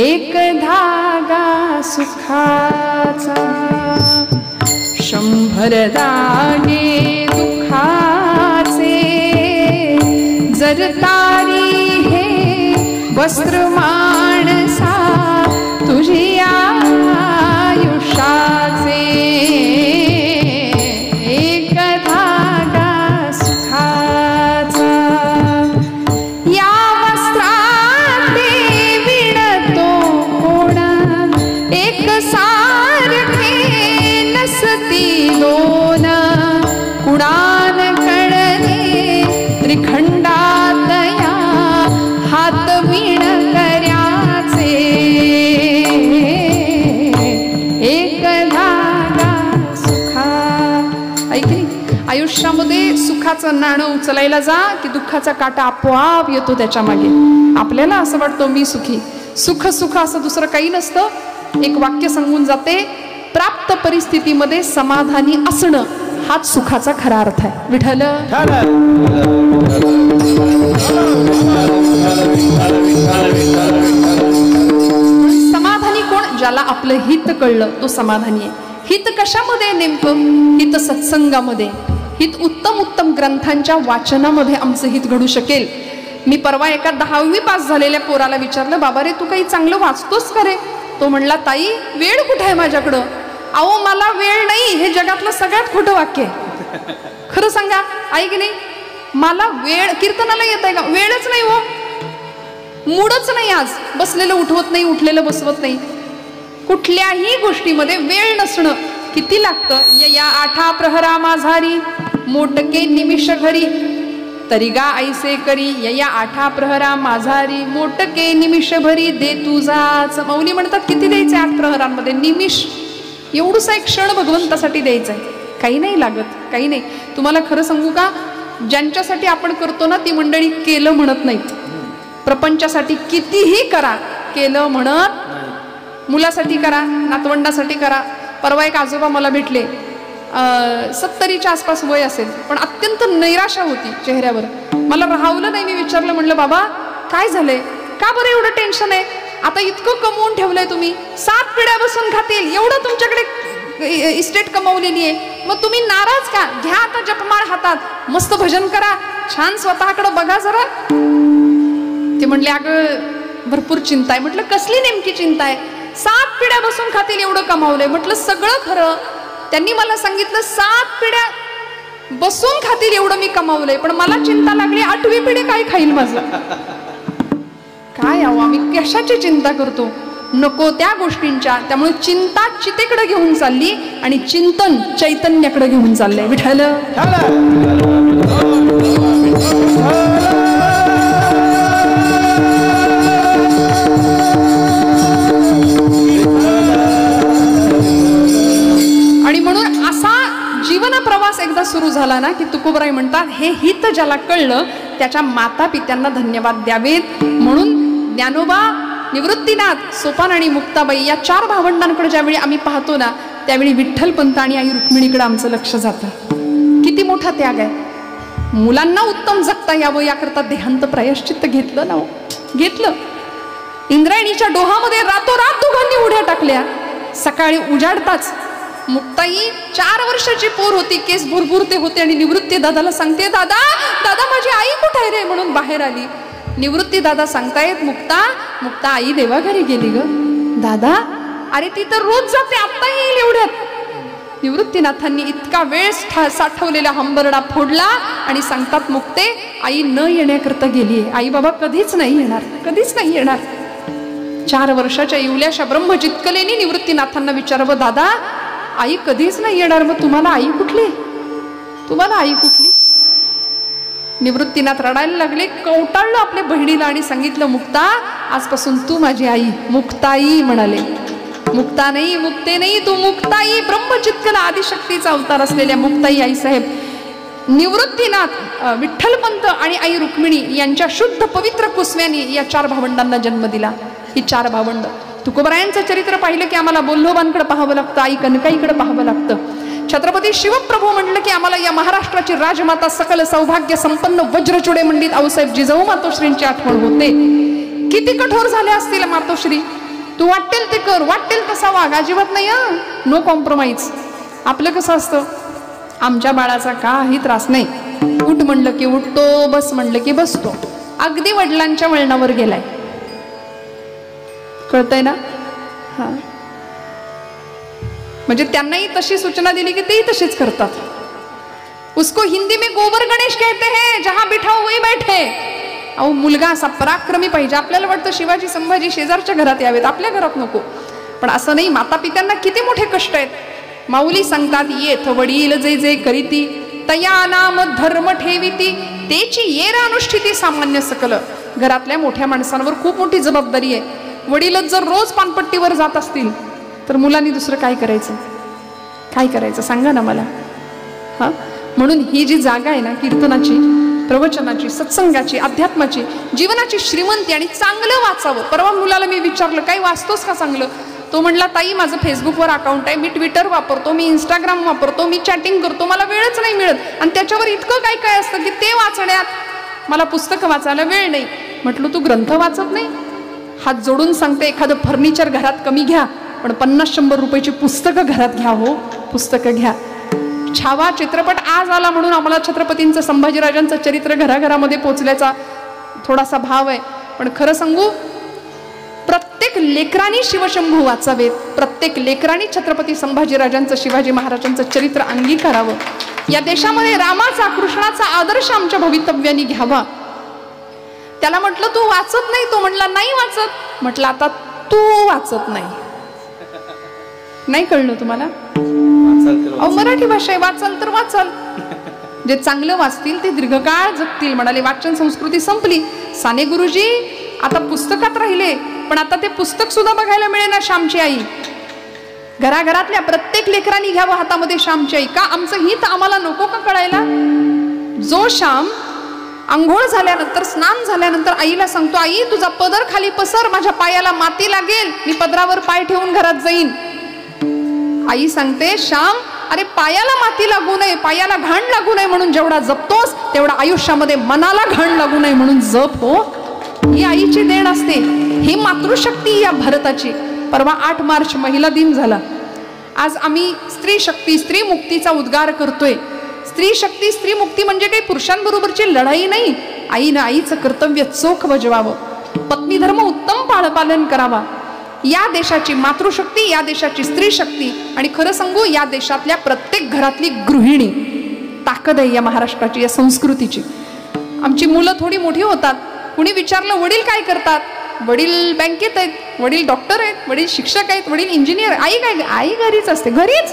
एक धागा सुखाचा 100 दागे दुःखाचे जर तारी हे वस्त्र माणसा तुझी आयुष्याचे एक धागा सुखाचा. या वस्त्राते विणतो कोण एक सारखे नसती दोन कुणान कळले त्रिखंडात या हात विण कर्याचे एक धागा सुखा. ऐकली? आयुष्यामध्ये सुखाचं नाणं उचलायला जा की दुःखाचा काटा आपोआप येतो त्याच्या मागे. आपल्याला असं वाटतं मी सुखी, सुख सुख असं दुसरं काही नसतं. एक वाक्य सांगून जाते, प्राप्त परिस्थितीमध्ये समाधानी असणं हाच सुखाचा खरा अर्थ आहे. विठ्ठल समाधानी कोण? ज्याला आपलं हित कळलं तो समाधानी आहे. हित कशामध्ये? नेमकं हित सत्संगामध्ये, हित उत्तम उत्तम ग्रंथांच्या वाचनामध्ये आमचं हित घडू शकेल. मी परवा एका 10वी पास झालेल्या पोराला विचारलं, बाबा रे तू काही चांगलं वाचतोस का रे? तो म्हणला, ताई वेळ कुठे आहे माझ्याकडं? अहो मला वेळ नाही हे जगातलं सगळ्यात खोटं वाक्य आहे. खरं सांगा, आहे की नाही? मला वेळ, कीर्तनाला येत आहे का? वेळच नाही हो, मूडच नाही. आज बसलेलं उठवत नाही, उठलेलं बसवत नाही. कुठल्याही गोष्टीमध्ये वेळ नसणं किती लागतं. या 8 प्रहरा माझारी मोटके निमिष घरी तरी गा ऐसे करी. या 8 प्रहरा माझारी मोटके निमिष भरी दे तुझाच. मौली म्हणतात किती द्यायचे 8 प्रहरांमध्ये? निमिष, एवढूसा एक क्षण भगवंतासाठी द्यायचा आहे. काही नाही लागत, काही नाही. तुम्हाला खरं सांगू का, ज्यांच्यासाठी आपण करतो ना ती मंडळी केलं म्हणत नाहीत. प्रपंचासाठी कितीही करा, केलं म्हणत. मुलासाठी करा, नातवंडासाठी करा. परवा एक आजोबा मला भेटले, 70च्या आसपास वय असेल, पण अत्यंत नैराशा होती चेहऱ्यावर. मला राहवलं नाही. मी विचारलं, म्हणलं बाबा काय झालंय, का बरं एवढं टेन्शन आहे? आता इतकं कमवून ठेवलंय तुम्ही, 7 पिढ्या बसून खातील एवढं तुमच्याकडे इस्टेट कमवलेली आहे, मग तुम्ही नाराज का? घ्या आता जपमाळ हातात, मस्त भजन करा, छान स्वतःकडे बघा जरा. ते म्हणले, अगं भरपूर चिंता आहे. म्हटलं कसली नेमकी चिंता आहे? 7 पिढ्या बसून खातील एवढं कमावलंय. म्हटलं सगळं खरं. त्यांनी मला सांगितलं 7 पिढ्या बसून खातील एवढं मी कमावलंय, पण मला चिंता लागली 8वी पिढी काय खाईल माझं. काय आहो, आम्ही कशाची चिंता करतो? नको त्या गोष्टींच्या. त्यामुळे चिंता चितेकडे घेऊन चालली आणि चिंतन चैतन्याकडे घेऊन चाललंय. विठ्ठल आणि म्हणून असा जीवन प्रवास एकदा सुरू झाला ना की तुकोबराय म्हणतात, हे हित ज्याला कळलं त्याच्या माता पित्यांना धन्यवाद द्यावेत. म्हणून ज्ञानोबा, निवृत्तीनाथ, सोपान आणि मुक्ताबाई या 4 भावंडांकडे ज्यावेळी आम्ही पाहतो ना त्यावेळी विठ्ठलपंत आणि आई रुक्मिणीकडे आमचं लक्ष जातं. किती मोठा त्याग आहे. मुलांना उत्तम जगता यावं याकरता देहांत प्रायश्चित्त घेतलं ना, घेतलं. इंद्रायणीच्या डोहामध्ये रातोरात दोघांनी उड्या टाकल्या. सकाळी उजाडताच मुक्ताई 4 वर्षाची पोर होती, केस भुरभुरते होते आणि निवृत्ती दादाला सांगते, दादा दादा माझी आई कुठे आहे रे म्हणून बाहेर आली. निवृत्ती दादा सांगतायत, मुक्ता मुक्ता आई देवाघरी गेली ग. दादा, अरे ती तर रोज जाते, आत्ता येईल एवढ्यात. निवृत्तीनाथांनी इतका वेळ साठवलेला हंबरडा फोडला आणि सांगतात, मुक्ते आई न येण्याकरता गेलीये. आई बाबा कधीच नाही येणार, कधीच नाही येणार. 4 वर्षाच्या इवल्याशा ब्रह्मचितकलेनी निवृत्तीनाथांना विचारावं, दादा आई कधीच नाही येणार, मग तुम्हाला आई कुठली, तुम्हाला आई कुठली? निवृत्तीनाथ रडायला लागले, कवटाळलं आपल्या बहिणीला आणि सांगितलं, मुक्ता आजपासून तू माझी आई. मुक्ताई म्हणाले. मुक्ता नाही, मुक्ते नाही, तू मुक्ताई. ब्रह्मचितकला आदिशक्तीचा अवतार असलेल्या मुक्ताई आई साहेब निवृत्तीनाथ विठ्ठलपंत आणि आई रुक्मिणी यांच्या शुद्ध पवित्र कुसव्याने या 4 भावंडांना जन्म दिला. ही 4 भावंड. तुकोबरायांचं चरित्र पाहिलं की आम्हाला बोल्लोबांकडे पाहावं लागतं, आई कनकाईकडे पाहावं लागतं. छत्रपती शिवप्रभू म्हटलं की आम्हाला या महाराष्ट्राची राजमाता सकल सौभाग्य संपन्न वज्रचुडे मंडित आऊसाहेब जिजाऊ मातोश्रींची आठवण होते. किती कठोर झाले असतील मातोश्री, तू वाटेल ते कर, वाटेल तसा वाग, अजिबात नाही हा, नो कॉम्प्रोमाइज. आपलं कसं असतं, आमच्या बाळाचा काही त्रास नाही, उठ म्हणलं की उठतो, बस म्हणलं की बसतो, अगदी वडिलांच्या वळणावर गेलाय. कळतंय ना? हा, म्हणजे त्यांनाही तशी सूचना दिली की तेही तशीच करतात. उसको हिंदी में गोबर गणेश कहते हैं, जहां बिठाओ वही बैठे. अहो, मुलगा असा पराक्रमी पाहिजे. आपल्याला वाटतं शिवाजी संभाजी शेजारच्या घरात यावेत, आपल्या घरात नको. पण असं नाही. माता पित्यांना किती मोठे कष्ट आहेत. माऊली सांगतात, येथ वडील जे जे करीती तया नाम धर्म ठेविती, तेची येरा अनुष्ठिती सामान्य सकल. घरातल्या मोठ्या माणसांवर खूप मोठी जबाबदारी आहे. वडीलच जर रोज पानपट्टीवर जात असतील तर मुलांनी दुसरं काय करायचं? काय करायचं सांगा ना मला. हा, म्हणून ही जी जागा आहे ना, कीर्तनाची, प्रवचनाची, सत्संगाची, अध्यात्माची, जीवनाची श्रीमंती, आणि चांगलं वाचावं. परवा मुलाला मी विचारलं, काही वाचतोस का चांगलं? तो म्हणला, ताई माझं फेसबुकवर अकाउंट आहे, मी ट्विटर वापरतो, मी इंस्टाग्राम वापरतो, मी चॅटिंग करतो, मला वेळच नाही मिळत. आणि त्याच्यावर इतकं काय काय असतं की ते वाचण्यात मला पुस्तकं वाचायला वेळ नाही. म्हटलं, तू ग्रंथ वाचत नाही? हात जोडून सांगते, एखादं फर्निचर घरात कमी घ्या, पण 50-100 रुपयाची पुस्तकं घरात घ्या. हो, पुस्तकं घ्या. छावा चित्रपट आज आला म्हणून आम्हाला छत्रपतींचं, संभाजीराजांचं चरित्र घराघरामध्ये पोचल्याचा थोडासा भाव आहे. पण खरं सांगू, प्रत्येक लेकरांनी शिवशंभू वाचावेत. प्रत्येक लेकरांनी छत्रपती संभाजीराजांचं, शिवाजी महाराजांचं चरित्र अंगीकारावं. या देशामध्ये रामाचा, कृष्णाचा आदर्श आमच्या भवितव्यानी घ्यावा. त्याला म्हटलं, तू वाचत नाही? तो म्हणला, नाही वाचत. म्हटलं, आता तू वाचत नाही. नाही कळलं तुम्हाला? अहो, मराठी भाषा आहे, वाचाल तर वाचाल. जे चांगलं वाचतील ते दीर्घकाळ जगतील म्हणाले. वाचन संस्कृती संपली. साने गुरुजी आता पुस्तकात राहिले, पण आता ते पुस्तक सुद्धा बघायला मिळेना. श्यामची आई. घराघरातल्या प्रत्येक लेकरांनी घ्यावं हातामध्ये श्यामची आई. का? आमचं हित आम्हाला नको का कळायला? जो श्याम अंघोळ झाल्यानंतर, स्नान झाल्यानंतर आईला सांगतो, आई तुझा पदर खाली पसर, माझ्या पायाला माती लागेल, मी पदरावर पाय ठेवून घरात जाईन. आई सांगते, श्याम अरे पायाला माती लागू नये, पायाला घाण लागू नये म्हणून जेवढा जपतोस तेवढा आयुष्यामध्ये मनाला घाण लागू नये म्हणून जप. हो, ही आईची देण असते. ही मातृशक्ती या भारताची. परवा 8 मार्च महिला दिन झाला. आज आम्ही स्त्री शक्ती, स्त्री मुक्तीचा उद्गार करतोय. स्त्री शक्ती, स्त्री मुक्ती म्हणजे काही पुरुषांबरोबरची लढाई नाही. आईनं आईचं कर्तव्य चोख बजवावं. पत्नी धर्म उत्तम पाळपालन करावा. या देशाची मातृशक्ती, या देशाची स्त्री शक्ती, आणि खरं सांगू या देशातल्या प्रत्येक घरातली गृहिणी ताकद आहे या महाराष्ट्राची, या संस्कृतीची. आमची मुलं थोडी मोठी होतात. कुणी विचारलं, वडील काय करतात? वडील बँकेत आहेत, वडील डॉक्टर आहेत, वडील शिक्षक आहेत, वडील इंजिनियर. आई काय? आई घरीच असते. घरीच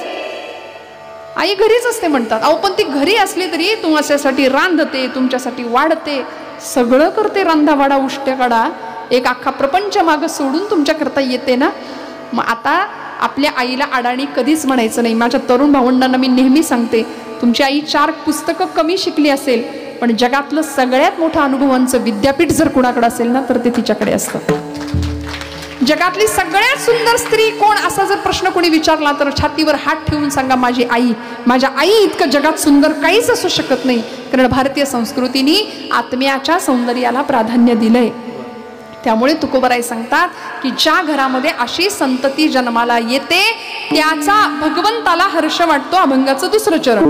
आई घरीच असते म्हणतात. अहो, पण ती घरी असली तरी तुमच्यासाठी रांधते, तुमच्यासाठी वाढते, सगळं करते. रांधावाडा, उष्ट्याकाडा, एक अख्खा प्रपंच मागं सोडून तुमच्याकरता येते ना. मग आता आपल्या आईला अडाणी कधीच म्हणायचं नाही. माझ्या तरुण भावंडांना मी नेहमी सांगते, तुमची आई 4 पुस्तकं कमी शिकली असेल, पण जगातलं सगळ्यात मोठं अनुभवांचं विद्यापीठ जर कुणाकडे असेल ना, तर ते तिच्याकडे असतं. जगातली सगळ्यात सुंदर स्त्री कोण असा जर प्रश्न कोणी विचारला तर छातीवर हात ठेवून सांगा, माझी आई. माझ्या आई इतकं जगात सुंदर काहीच असू शकत नाही. कारण भारतीय संस्कृतीने आत्म्याच्या सौंदर्याला प्राधान्य दिलंय. त्यामुळे तुकोबराय सांगतात की ज्या घरामध्ये अशी संतती जन्माला येते त्याचा भगवंताला हर्ष वाटतो. अभंगाचं 2रं चरण.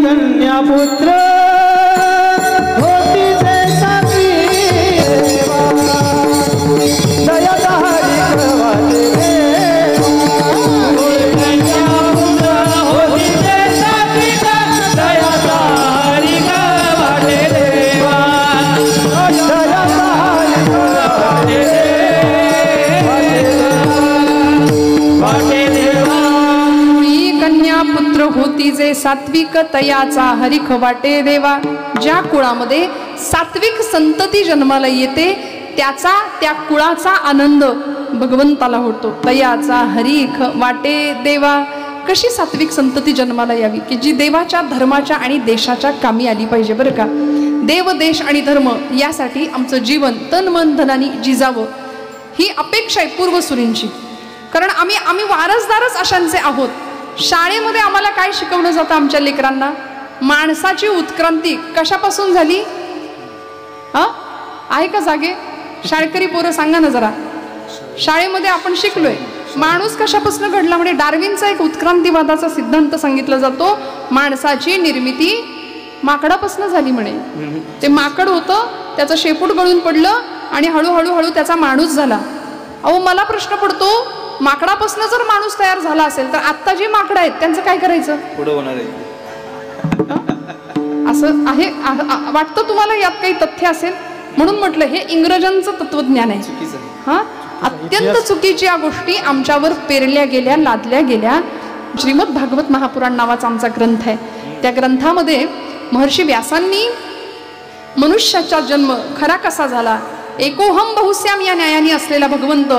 कन्या पुत्र होती जैसाची होती जे सात्विक तयाचा हरिख वाटे देवा. ज्या कुळामध्ये सात्विक संतती जन्माला येते त्याचा, त्या कुळाचा आनंद भगवंताला होतो. तयाचा हरिख वाटे देवा. कशी सात्विक संतती जन्माला यावी की जी देवाच्या धर्माच्या आणि देशाच्या कामी आली पाहिजे बरं का. देव देश आणि धर्म यासाठी आमचं जीवन तन मन धनाने जिजावं ही अपेक्षा आहे पूर्वसुरींची. कारण आम्ही वारसदारच अशांचे आहोत. शाळेमध्ये आम्हाला काय शिकवलं जातं आमच्या लेकरांना? माणसाची उत्क्रांती कशापासून झाली? आहे का जागे? शाळकरी पोरं सांगा ना जरा. शाळेमध्ये आपण शिकलोय माणूस कशापासून घडला म्हणजे डार्विनचा एक उत्क्रांतीवादाचा सिद्धांत सांगितला जातो. माणसाची निर्मिती माकडापासून झाली म्हणे. ते माकड होतं, त्याचं शेपूट गळून पडलं आणि हळूहळू त्याचा माणूस झाला. अहो मला प्रश्न पडतो, माकडापासून जर माणूस तयार झाला असेल तर आता जी माकडं आहेत त्यांचं काय करायचं? पुढे होणार आहे असं आहे. वाटतं तुम्हाला यात काही तथ्य असेल म्हणून म्हटलं हे इंग्रजांचं तत्वज्ञान आहे. हा अत्यंत चुकीची या गोष्टी आमच्यावर पेरल्या गेल्या, लादल्या गेल्या. श्रीमद भागवत महापुराण नावाचा आमचा ग्रंथ आहे. त्या ग्रंथामध्ये महर्षी व्यासांनी मनुष्याचा जन्म खरा कसा झाला, एकोहम बहुश्याम या न्यायाने असलेला भगवंत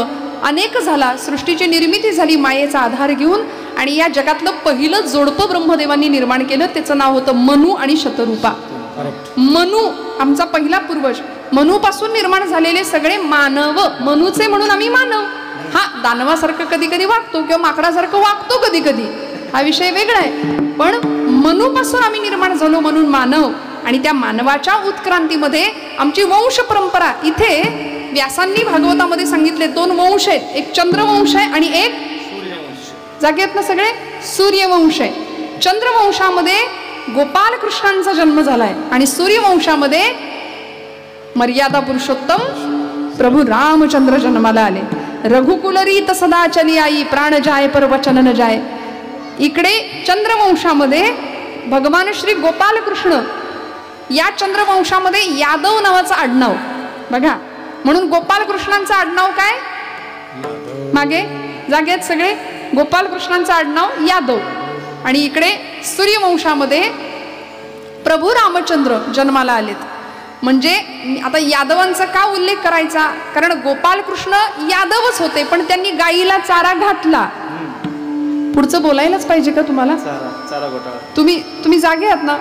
अनेक झाला, सृष्टीची निर्मिती झाली मायेचा आधार घेऊन आणि या जगातलं पहिलं जोडपं ब्रह्मदेवांनी निर्माण केलं. त्याचं नाव होतं मनु आणि शतरूपा. मनु आमचा पहिला पूर्वज. मनुपासून निर्माण झालेले सगळे मानव मनुचे म्हणून आम्ही मानव. हा दानवासारखं कधी कधी वागतो किंवा माकडासारखं वागतो कधी कधी, हा विषय वेगळा आहे. पण मनुपासून आम्ही निर्माण झालो म्हणून मानव. आणि त्या मानवाच्या उत्क्रांतीमध्ये आमची वंश परंपरा इथे व्यासांनी भागवतामध्ये सांगितले 2 वंश आहेत. एक चंद्रवंश आहे आणि एक जागे आहेत ना सगळे सूर्यवंश आहे. चंद्रवंशामध्ये गोपाल कृष्णांचा जन्म झालाय आणि सूर्यवंशामध्ये मर्यादा पुरुषोत्तम प्रभू रामचंद्र जन्माला आले. रघुकुलरीत सदा चली आई प्राण जाय पर वचन न जाय. इकडे चंद्रवंशामध्ये भगवान श्री गोपाल कृष्ण. या चंद्रवंशामध्ये यादव नावाचं आडनाव बघा. म्हणून गोपाल कृष्णांचं आडनाव काय? मागे जागेत सगळे. गोपाल कृष्णांचं आडनाव यादव. आणि इकडे सूर्यवंशामध्ये प्रभू रामचंद्र जन्माला आलेत. म्हणजे आता यादवांचा का उल्लेख करायचा? कारण गोपाल कृष्ण यादवच होते पण त्यांनी गाईला चारा घातला. पुढचं बोलायलाच पाहिजे का तुम्हाला? तुम्ही जागे आहात ना?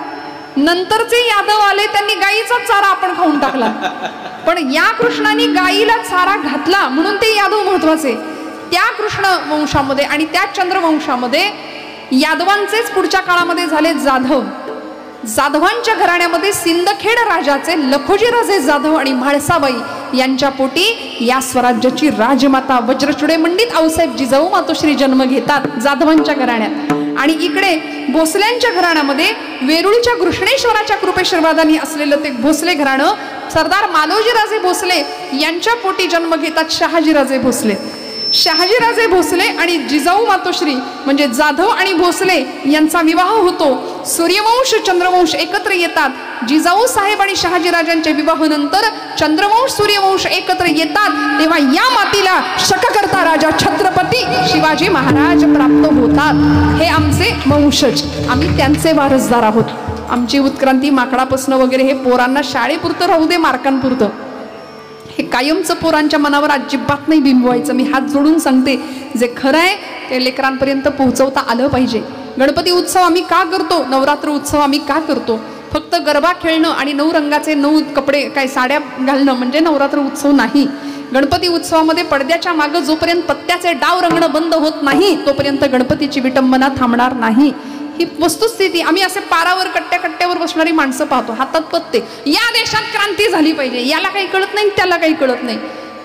नंतरचे यादव आले त्यांनी गाईचा चारा आपण खाऊन टाकला. पण या कृष्णाने गाईला चारा घातला म्हणून ते यादव महत्वाचे. त्या कृष्ण वंशामध्ये आणि त्या चंद्रवंशामध्ये यादवांचेच पुढच्या काळामध्ये झाले जाधव. जाधवांच्या घराण्यामध्ये सिंदखेड राजाचे लखोजीराजे जाधव आणि म्हाळसाबाई यांच्या पोटी या स्वराज्याची राजमाता वज्रचूडे मंडित आऊसाहेब जिजाऊ मातोश्री जन्म घेतात जाधवांच्या घराण्यात. आणि इकडे भोसल्यांच्या घराण्यामध्ये वेरूळच्या कृष्णेश्वराच्या कृपेश्वरवादानी असलेलं ते भोसले घराणं सरदार मालोजीराजे भोसले यांच्या पोटी जन्म घेतात शहाजीराजे भोसले. शहाजीराजे भोसले आणि जिजाऊ मातोश्री म्हणजे जाधव आणि भोसले यांचा विवाह होतो. सूर्यवंश चंद्रवंश एकत्र येतात. जिजाऊ साहेब आणि शहाजीराजांच्या विवाहानंतर चंद्रवंश सूर्यवंश एकत्र येतात. तेव्हा या मातीला शककर्ता राजा छत्रपती शिवाजी महाराज प्राप्त होतात. हे आमचे वंशज, आम्ही त्यांचे वारसदार आहोत. आमची उत्क्रांती माकडापासून वगैरे हे पोरांना शाळेपुरतं राहू दे, मार्कांपुरतं. हे कायमचं पोरांच्या मनावर अजिबात नाही बिंबवायचं. मी हात जोडून सांगते, जे खरं आहे ते लेकरांपर्यंत पोहोचवता आलं पाहिजे. गणपती उत्सव आम्ही का करतो? नवरात्र उत्सव आम्ही का करतो? फक्त गरबा खेळणं आणि 9 रंगाचे 9 कपडे काय साड्या घालणं म्हणजे नवरात्र उत्सव नाही. गणपती उत्सवामध्ये पडद्याच्या मागं जोपर्यंत पत्त्याचे डाव रंगणं बंद होत नाही तोपर्यंत गणपतीची विटंबना थांबणार नाही. ही वस्तुस्थिती. आम्ही असे पारावर कट्ट्यावर बसणारी माणसं पाहतो, हातात पत्ते. या देशात क्रांती झाली पाहिजे, याला काही कळत नाही त्याला काही कळत नाही.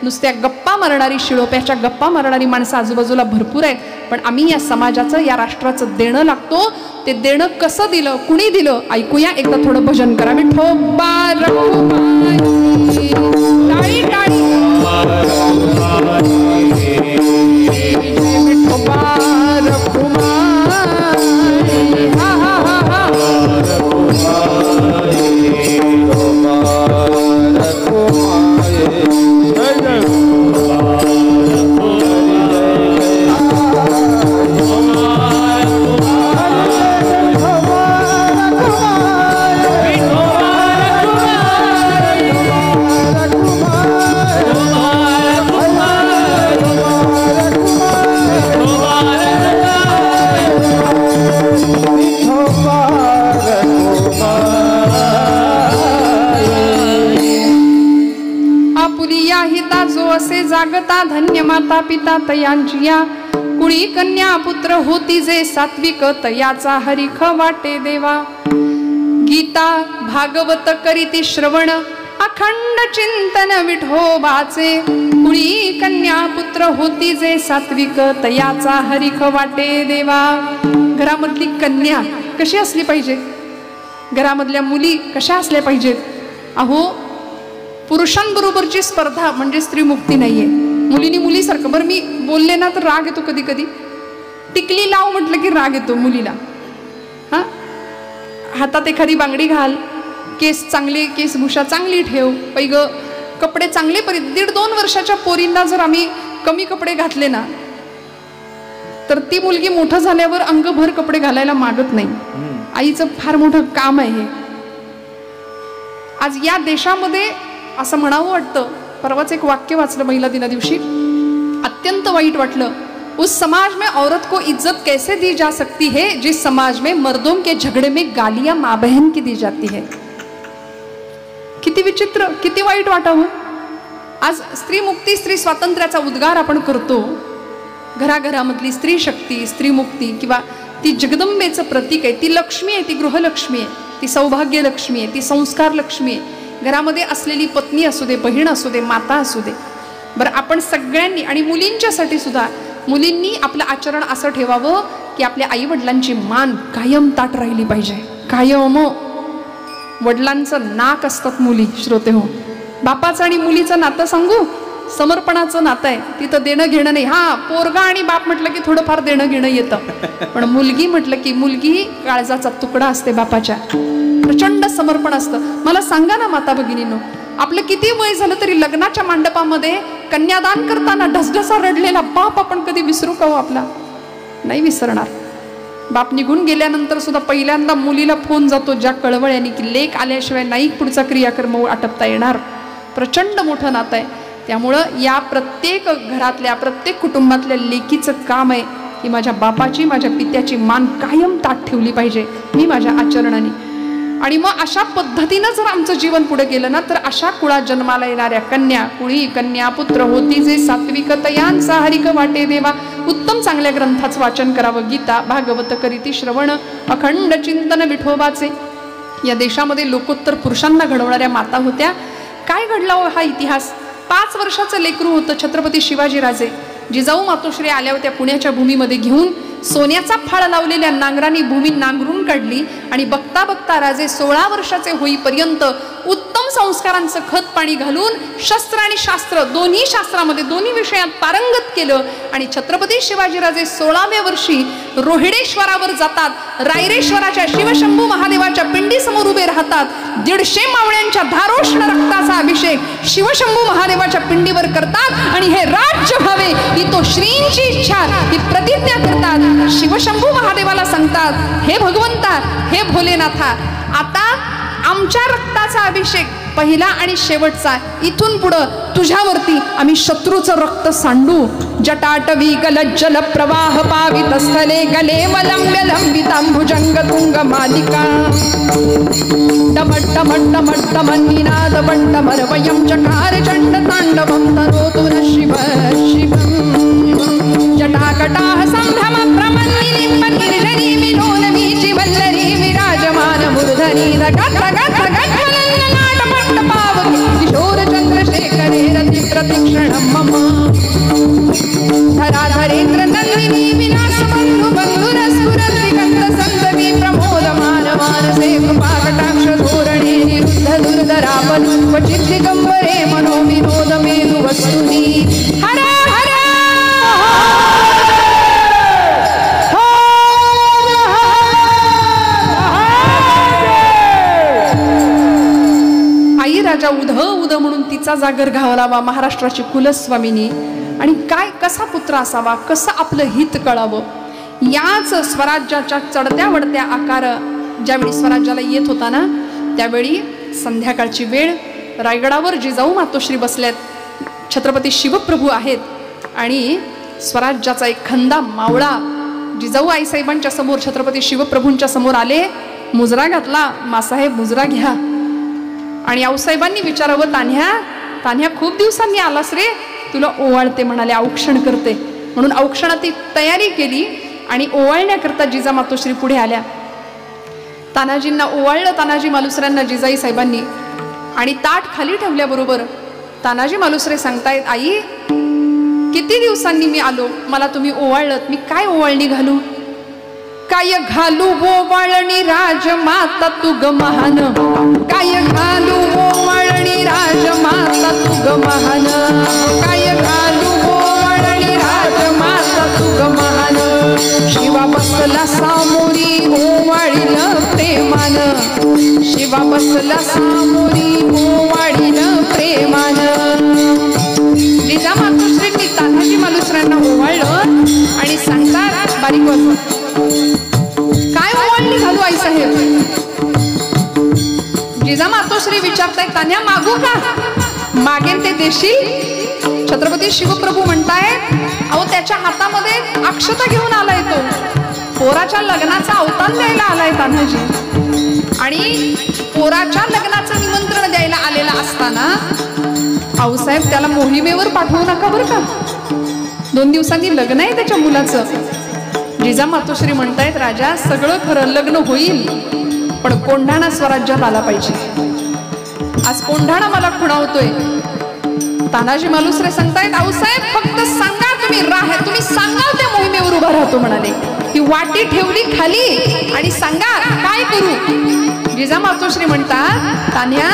नुसत्या गप्पा मारणारी, शिळोप्याच्या गप्पा मारणारी माणसं आजूबाजूला भरपूर आहेत. पण आम्ही या समाजाचं, या राष्ट्राचं देणं लागतो. ते देणं कसं दिलं, कुणी दिलं, ऐकूया. एकदा थोडं भजन करा. विठोबा रखुमाई, टाळी टाळी. विठोबा रखुमाई, मुलिया हिता जो असे जागता धन्य माता पिता तयांची या कुळी कन्या पुत्र होती जे सात्विक तयाचा हरिख वाटे देवा गीता भागवत करीती श्रवण अखंड चिंतन विठोबाचे कुळी कन्या पुत्र होती जे सात्विक तयाचा हरिख वाटे देवा. घरामधली कन्या कशी असली पाहिजे, घरामधल्या मुली कशा असल्या पाहिजेत. अहो पुरुषांबरोबरची स्पर्धा म्हणजे स्त्री मुक्ती नाहीये. मुलीनी मुलीसारखं, बरं मी बोलले ना तर राग येतो कधी कधी, टिकली लाव म्हटलं की राग येतो मुलीला. हा, हातात एखादी बांगडी घाल, केस चांगले, केसभूषा चांगली ठेव, पैग कपडे चांगले परिधान. 1.5-2 वर्षाच्या पोरींना जर आम्ही कमी कपडे घातले ना तर ती मुलगी मोठं झाल्यावर अंगभर कपडे घालायला मागत नाही. आईचं फार मोठं काम आहे हे. आज या देशामध्ये असं म्हणावं वाटतं. परवाच एक वाक्य वाचलं महिला दिना दिवशी, अत्यंत वाईट वाटलं. उस समाज में औरत को इज्जत कैसे दी जा सकती है जिस समाज में मर्दों के झगड़े में गालियां माँ बहन की दी जाती है. किती विचित्र, किती वाईट वाटावं. आज स्त्री मुक्ती, स्त्री स्वातंत्र्याचा उद्गार आपण करतो. घराघरामधली स्त्री शक्ती, स्त्री मुक्ती किंवा ती जगदंबेचं प्रतीक आहे. ती लक्ष्मी आहे, ती गृहलक्ष्मी आहे, ती सौभाग्य लक्ष्मी आहे, ती संस्कार लक्ष्मी आहे. घरामध्ये असलेली पत्नी असू दे, बहीण असू दे, माता असू दे. बरं, आपण सगळ्यांनी आणि मुलींच्यासाठी सुद्धा मुलींनी आपलं आचरण असं ठेवावं की आपल्या आई वडिलांची मान कायम ताट राहिली पाहिजे. कायम. वडिलांचं नाक असतात मुली, श्रोते हो. बापाचं आणि मुलीचं नातं सांगू, समर्पणाचं नातं आहे. तिथं देणं घेणं नाही. हा, पोरगा आणि बाप म्हटलं की थोडंफार देणं घेणं येतं, पण मुलगी म्हटलं की मुलगी काळजाचा तुकडा असते बापाच्या. प्रचंड समर्पण असतं. मला सांगा ना माता भगिनींनो, आपलं किती वय झालं तरी लग्नाच्या मांडपामध्ये कन्यादान करताना ढसढसा रडलेला बाप आपण कधी विसरू का हो आपला? नाही विसरणार. बाप निघून गेल्यानंतर सुद्धा पहिल्यांदा मुलीला फोन जातो ज्या कळवळ्याने की लेक आल्याशिवाय नाही पुढचा क्रियाकर्म आटपता येणार. प्रचंड मोठं नातं आहे. त्यामुळं या प्रत्येक घरातल्या, प्रत्येक कुटुंबातल्या लेकीचं काम आहे की माझ्या बापाची, माझ्या पित्याची मान कायम ताट ठेवली पाहिजे मी माझ्या आचरणाने. आणि मग अशा पद्धतीनं जर आमचं जीवन पुढे गेलं ना तर अशा कुळात जन्माला येणाऱ्या कन्या, कुळी कन्या पुत्र होती जे सात्विक तयांचा हरिक वाटे देवा. उत्तम चांगल्या ग्रंथाचं वाचन करावं. गीता भागवत करीती श्रवण अखंड चिंतन विठोबाचे. या देशामध्ये लोकोत्तर पुरुषांना घडवणाऱ्या माता होत्या. काय घडला हो हा इतिहास? 5 वर्षाचं लेकरू होतं छत्रपती शिवाजीराजे. जिजाऊ मातोश्री आल्या होत्या पुण्याच्या भूमीमध्ये घेऊन. सोन्याचा फाळ लावलेल्या नांगरांनी भूमी नांगरून काढली आणि बघता बघता राजे 16 वर्षाचे होईपर्यंत उत्तम संस्कारांचं खत पाणी घालून शस्त्र आणि शास्त्र दोन्ही शास्त्रामध्ये, दोन्ही विषयात पारंगत केलं. आणि छत्रपती शिवाजीराजे 16व्या वर्षी रोहिडेश्वरावर जातात. रायरेश्वराच्या शिवशंभू महादेवाच्या पिंडीसमोर उभे राहतात. 150 मावळ्यांच्या धारोष्ण रक्ताचा अभिषेक शिवशंभू महादेवाच्या पिंडीवर करतात आणि हे राज्य व्हावे ही तो श्रींची इच्छा, ही प्रतिज्ञा करतात. शिवशंभू महादेवाला सांगतात, हे भगवंता, हे भोलेनाथा, आता आमच्या रक्ताचा अभिषेक पहिला आणि शेवटचा, इथून पुढं तुझ्यावरती आम्ही शत्रूचं रक्त सांडू. जटाटवी गलज्जल प्रवाह पावित स्थले गले वलंब्य लंबितांभुजंग तुंग मालिका डमट्टमट्टमट्टमन्निनाद बट्टमरवयं चकार चंड तांडवं तरोतु न शिव शिवं जटाकटाः संभ्रम प्रमन्निलिम्ब निर्जनी विलोलवीचि वल्लरी विराजमान मूर्धनी गत गत गत पावकी किशोर चंद्रशेखरे रति प्रतीक्षणं मम धराधरेन्द्र नंदिनी विलास बंधु बंधुरस्फुरद्विगंध संदवी प्रमोदमान मानसे कृपाकटाक्ष धोरणे निरुद्ध दुर्धरापन क्वचित् दिगंबरे मनो विनोद मेरु वस्तुनि हर हर आई राजा उध उध म्हणून तिचा जागर घालावा महाराष्ट्राची कुलस्वामिनी. आणि काय कसा पुत्र असावा, कसं आपलं हित कळावं, याच स्वराज्याच्या चढत्या वडत्या आकार ज्यावेळी स्वराज्याला येत होता ना त्यावेळी संध्याकाळची वेळ, रायगडावर जिजाऊ मातोश्री बसल्यात, छत्रपती शिवप्रभू आहेत आणि स्वराज्याचा एक खंदा मावळा जिजाऊ आईसाहेबांच्या समोर छत्रपती शिवप्रभूंच्या समोर आले. मुजरा घातला, मासाहेब मुजरा घ्या. आणि आऊसाहेबांनी विचारावं, तान्ह्या तान्ह्या खूप दिवसांनी आलास रे, तुला ओवाळते म्हणाले, औक्षण करते. म्हणून औक्षणाची तयारी केली आणि ओवाळण्याकरता जिजामातोश्री पुढे आल्या. तानाजींना ओवाळलं तानाजी मालुसऱ्यांना जिजाई साहेबांनी. आणि ताट खाली ठेवल्याबरोबर तानाजी मालुसरे सांगतायत, आई किती दिवसांनी मी आलो, मला तुम्ही ओवाळलं, मी काय ओवाळणी घालू? काय घालू ओवाळणी राजमाता तू ग महान, काय घालू ओवाळणी राजमाता तू ग महान, काय घालू ओवाळणी राजमाता तू ग महान. शिवा बसला सामोरी ओवाळील प्रेमान, शिवा बसला सामोरी ओवाळील प्रेमान. जिजामातोश्रींनी तानाजी मालुसऱ्यांना ओवाळलं आणि सांगतात, बारीक वाजवा, काय ओवाळणी घालू आई साहेब? जिजामातोश्री विचारताय, तान्ह्या मागू का? मागेन ते देशील? छत्रपती शिवप्रभू म्हणतायत, अहो त्याच्या हातामध्ये अक्षता घेऊन आलाय तो, पोराच्या लग्नाचा अवतान द्यायला आलाय तान्हाजी. आणि पोराच्या लग्नाचं निमंत्रण द्यायला आलेला असताना आऊसाहेब त्याला मोहिमेवर पाठवू नका बरं का, 2 दिवसांनी लग्न आहे त्याच्या मुलाचं. जिजामातोश्री म्हणतायत, राजा सगळं खरं, लग्न होईल, पण कोंढाणा स्वराज्यात आला पाहिजे. आज कोंढाणा मला खुणावतोय. तानाजी मालुसरे सांगतायत, आऊसाहेब फक्त सांगा, तुम्ही सांगा त्या मोहिमेवर उभा राहतो म्हणाले. ही वाटी ठेवली खाली आणि सांगा काय करू. जिजामातोश्री म्हणतात, तान्ह्या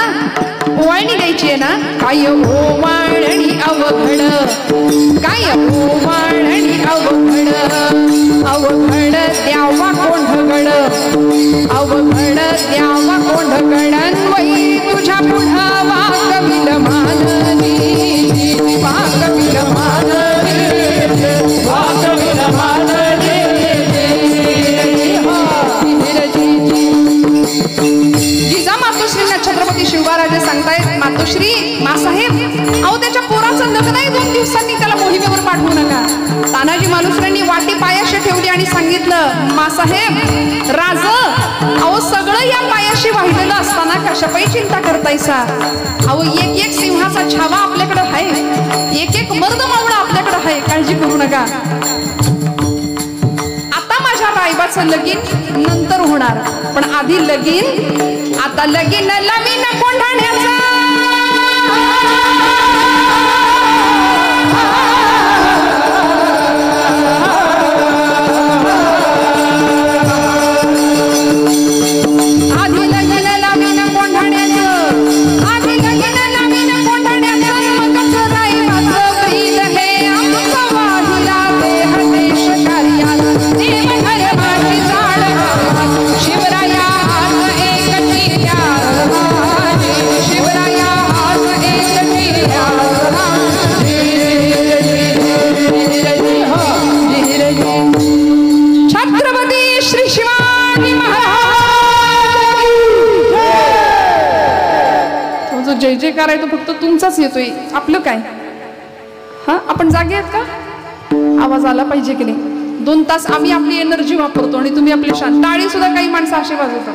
ओवाळणी द्यायची आहे ना, काय ओवाळणी अवघड, काय ओवाळणी अवघड, अवघड द्यावा कोंढगड, अवघड द्यावा कोंढगड, वै तुझ्या पुढा वाकविल मानवी, वाकविल मानवी, वाकविल मानवी. जिजामातोश्रींना छत्रपती शिवबाराजे सांगतायत, मातोश्री मासाहेब अहो त्याच्या पोराचं लग्न आहे 2 दिवसांनी, त्याला मोहिमेवर पाठवू नका. तानाजी मालुसऱ्यांनी वाटी पायाशी ठेवली आणि सांगितलं, मासाहेब राज अहो सगळं या पायाशी वाहिलेलं असताना कशापायी चिंता करतायसा? अहो एक सिंहाचा छावा आपल्याकडे आहे, एक मर्द मावळा आपल्याकडे आहे, काळजी करू नका. आता माझ्या रायबाचं लगीन नंतर होणार, पण आधी लगीन, आता लगीन लवीन कोंढाण्याचा. आधी लगीन लवीन कोंढाण्याचं, आधी लगीन लवीन कोंढाण्याचं, मगच रायबाचं बैल हे आमचं वाहिला देह देश कार्याला, देव घर माझी जाळ शिवराया आज एक शिवराया आज एक छत्रपती श्री शिवाजी महाराज. तो जो जय जयकार आहे तो फक्त तुमचाच येतोय, आपलं काय? हा आपण जागे आहेत का? आवाज आला पाहिजे की नाही? 2 तास आम्ही आपली एनर्जी वापरतो आणि तुम्ही आपले शांत. टाळी सुद्धा काही माणसं असे वाजवतात.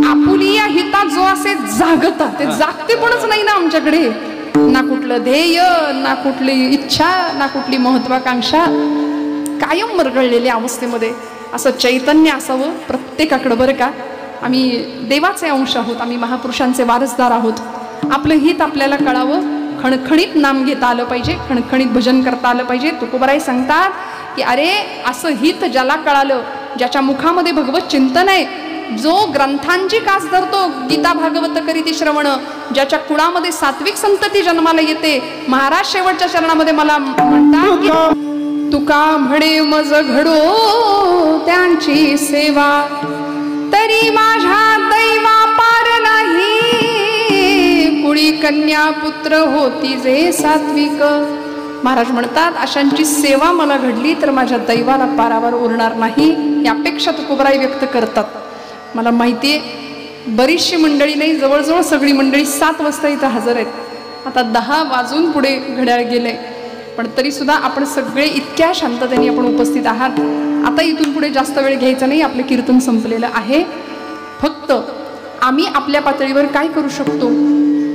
आपुलिया हिता जो असे जागता, ते जागतेपणच नाही ना आमच्याकडे. ना कुठलं ध्येय, ना कुठली इच्छा, ना कुठली महत्वाकांक्षा, कायम मरगळलेल्या अवस्थेमध्ये असं चैतन्य असावं प्रत्येकाकडे बरं का. आम्ही देवाचे अंश आहोत, आम्ही महापुरुषांचे वारसदार आहोत. आपलं हित आपल्याला कळावं, खणखणीत नाम घेता आलं पाहिजे, खणखणीत भजन करता आलं पाहिजे. तुकोबाराय सांगतात की अरे असं हित ज्याला कळालं, ज्याच्या मुखामध्ये भगवत चिंतन आहे, जो ग्रंथांची कास धरतो, गीता भागवत करीती श्रवण, ज्याच्या कुळामध्ये सात्विक संतती जन्माला येते. महाराज शेवटच्या चरणामध्ये मला म्हणतात, तुका म्हणे मज घडो त्यांची सेवा, तरी माझ्या दैवा पार नाही, कुळी कन्या पुत्र होती जे सात्विक. महाराज म्हणतात अशांची सेवा मला घडली तर माझ्या दैवाला पारावर उरणार नाही, ही अपेक्षा तुकोबाराय व्यक्त करतात. मला माहिती आहे बरीचशी मंडळी नाही, जवळजवळ सगळी मंडळी 7 वाजता इथं हजर आहेत. आता 10 वाजून पुढे घड्याळ गेले, पण तरी सुद्धा आपण सगळे इतक्या शांततेने आपण उपस्थित आहात. आता इथून पुढे जास्त वेळ घ्यायचा नाही, आपलं कीर्तन संपलेलं आहे. फक्त आम्ही आपल्या पातळीवर काय करू शकतो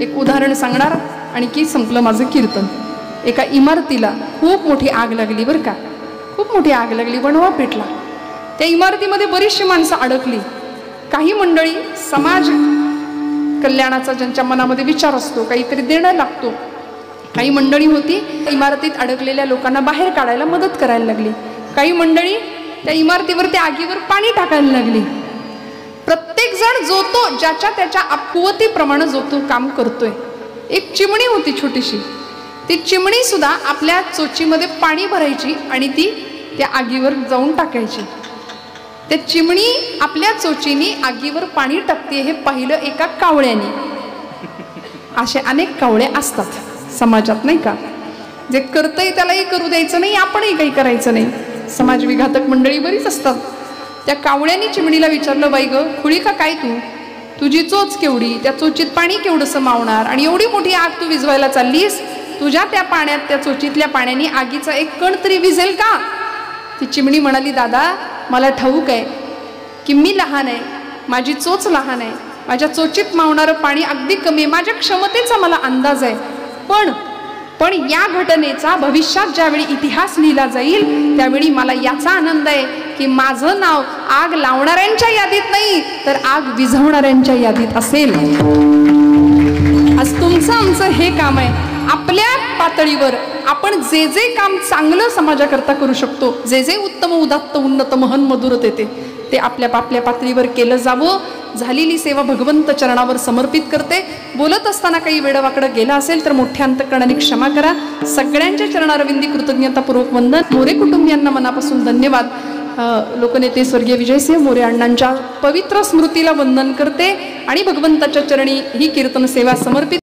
एक उदाहरण सांगणार आणि की संपलं माझं कीर्तन. एका इमारतीला खूप मोठी आग लागली बरं का, खूप मोठी आग लागली, बनवा पेटला. त्या इमारतीमध्ये बरीचशी माणसं अडकली. काही मंडळी समाज कल्याणाचा ज्यांच्या मनामध्ये विचार असतो, काहीतरी देणं लागतो, काही मंडळी होती इमारतीत अडकलेल्या लोकांना बाहेर काढायला मदत करायला लागली. काही मंडळी त्या इमारतीवर त्या आगीवर पाणी टाकायला लागली. प्रत्येक जण जो तो ज्याच्या त्याच्या कुवतीप्रमाणे जो तो काम करतोय. एक चिमणी होती छोटीशी, ती चिमणी सुद्धा आपल्या चोचीमध्ये पाणी भरायची आणि ती त्या आगीवर जाऊन टाकायची. त्या चिमणी आपल्या चोचीनी आगीवर पाणी टाकते हे पाहिलं एका कावळ्याने. असे अनेक कावळे असतात समाजात नाही का, जे करतंय त्यालाही करू द्यायचं नाही, आपणही काही करायचं नाही. समाज विघातक मंडळी बरीच असतात. त्या कावळ्याने चिमणीला विचारलं, बाई ग खुळी का काय तू, तुझी चोच केवढी, त्या चोचीत पाणी केवढंसं मावणार आणि एवढी मोठी आग तू विझवायला चाललीस, तुझ्या त्या पाण्यात त्या चोचीतल्या पाण्याने आगीचा एक कण तरी विझेल का. ती चिमणी म्हणाली, दादा मला ठाऊक आहे की मी लहान आहे, माझी चोच लहान आहे, माझ्या चोचीत मावणारं पाणी अगदी कमी आहे, माझ्या क्षमतेचा मला अंदाज आहे, पण या घटनेचा भविष्यात ज्यावेळी इतिहास लिहिला जाईल त्यावेळी मला याचा आनंद आहे की माझं नाव आग लावणाऱ्यांच्या यादीत नाही तर आग विझवणाऱ्यांच्या यादीत असेल. आज तुमचं आमचं हे काम आहे. आपल्या पातळीवर आपण जे जे काम चांगलं समाजाकरता करू शकतो, जे जे उत्तम उदात्त उन्नत महन मधुरत येते ते आपल्या पातळीवर केलं जावं. झालेली सेवा भगवंत चरणावर समर्पित करते. बोलत असताना काही वेडवाकडं गेला असेल तर मोठ्या अंतकरणाने क्षमा करा. सगळ्यांच्या चरणारविंदी कृतज्ञतापूर्वक वंदन. मोरे कुटुंबियांना मनापासून धन्यवाद. लोकनेते स्वर्गीय विजयसिंह मोरे अण्णांच्या पवित्र स्मृतीला वंदन करते आणि भगवंताच्या चरणी ही कीर्तन सेवा समर्पित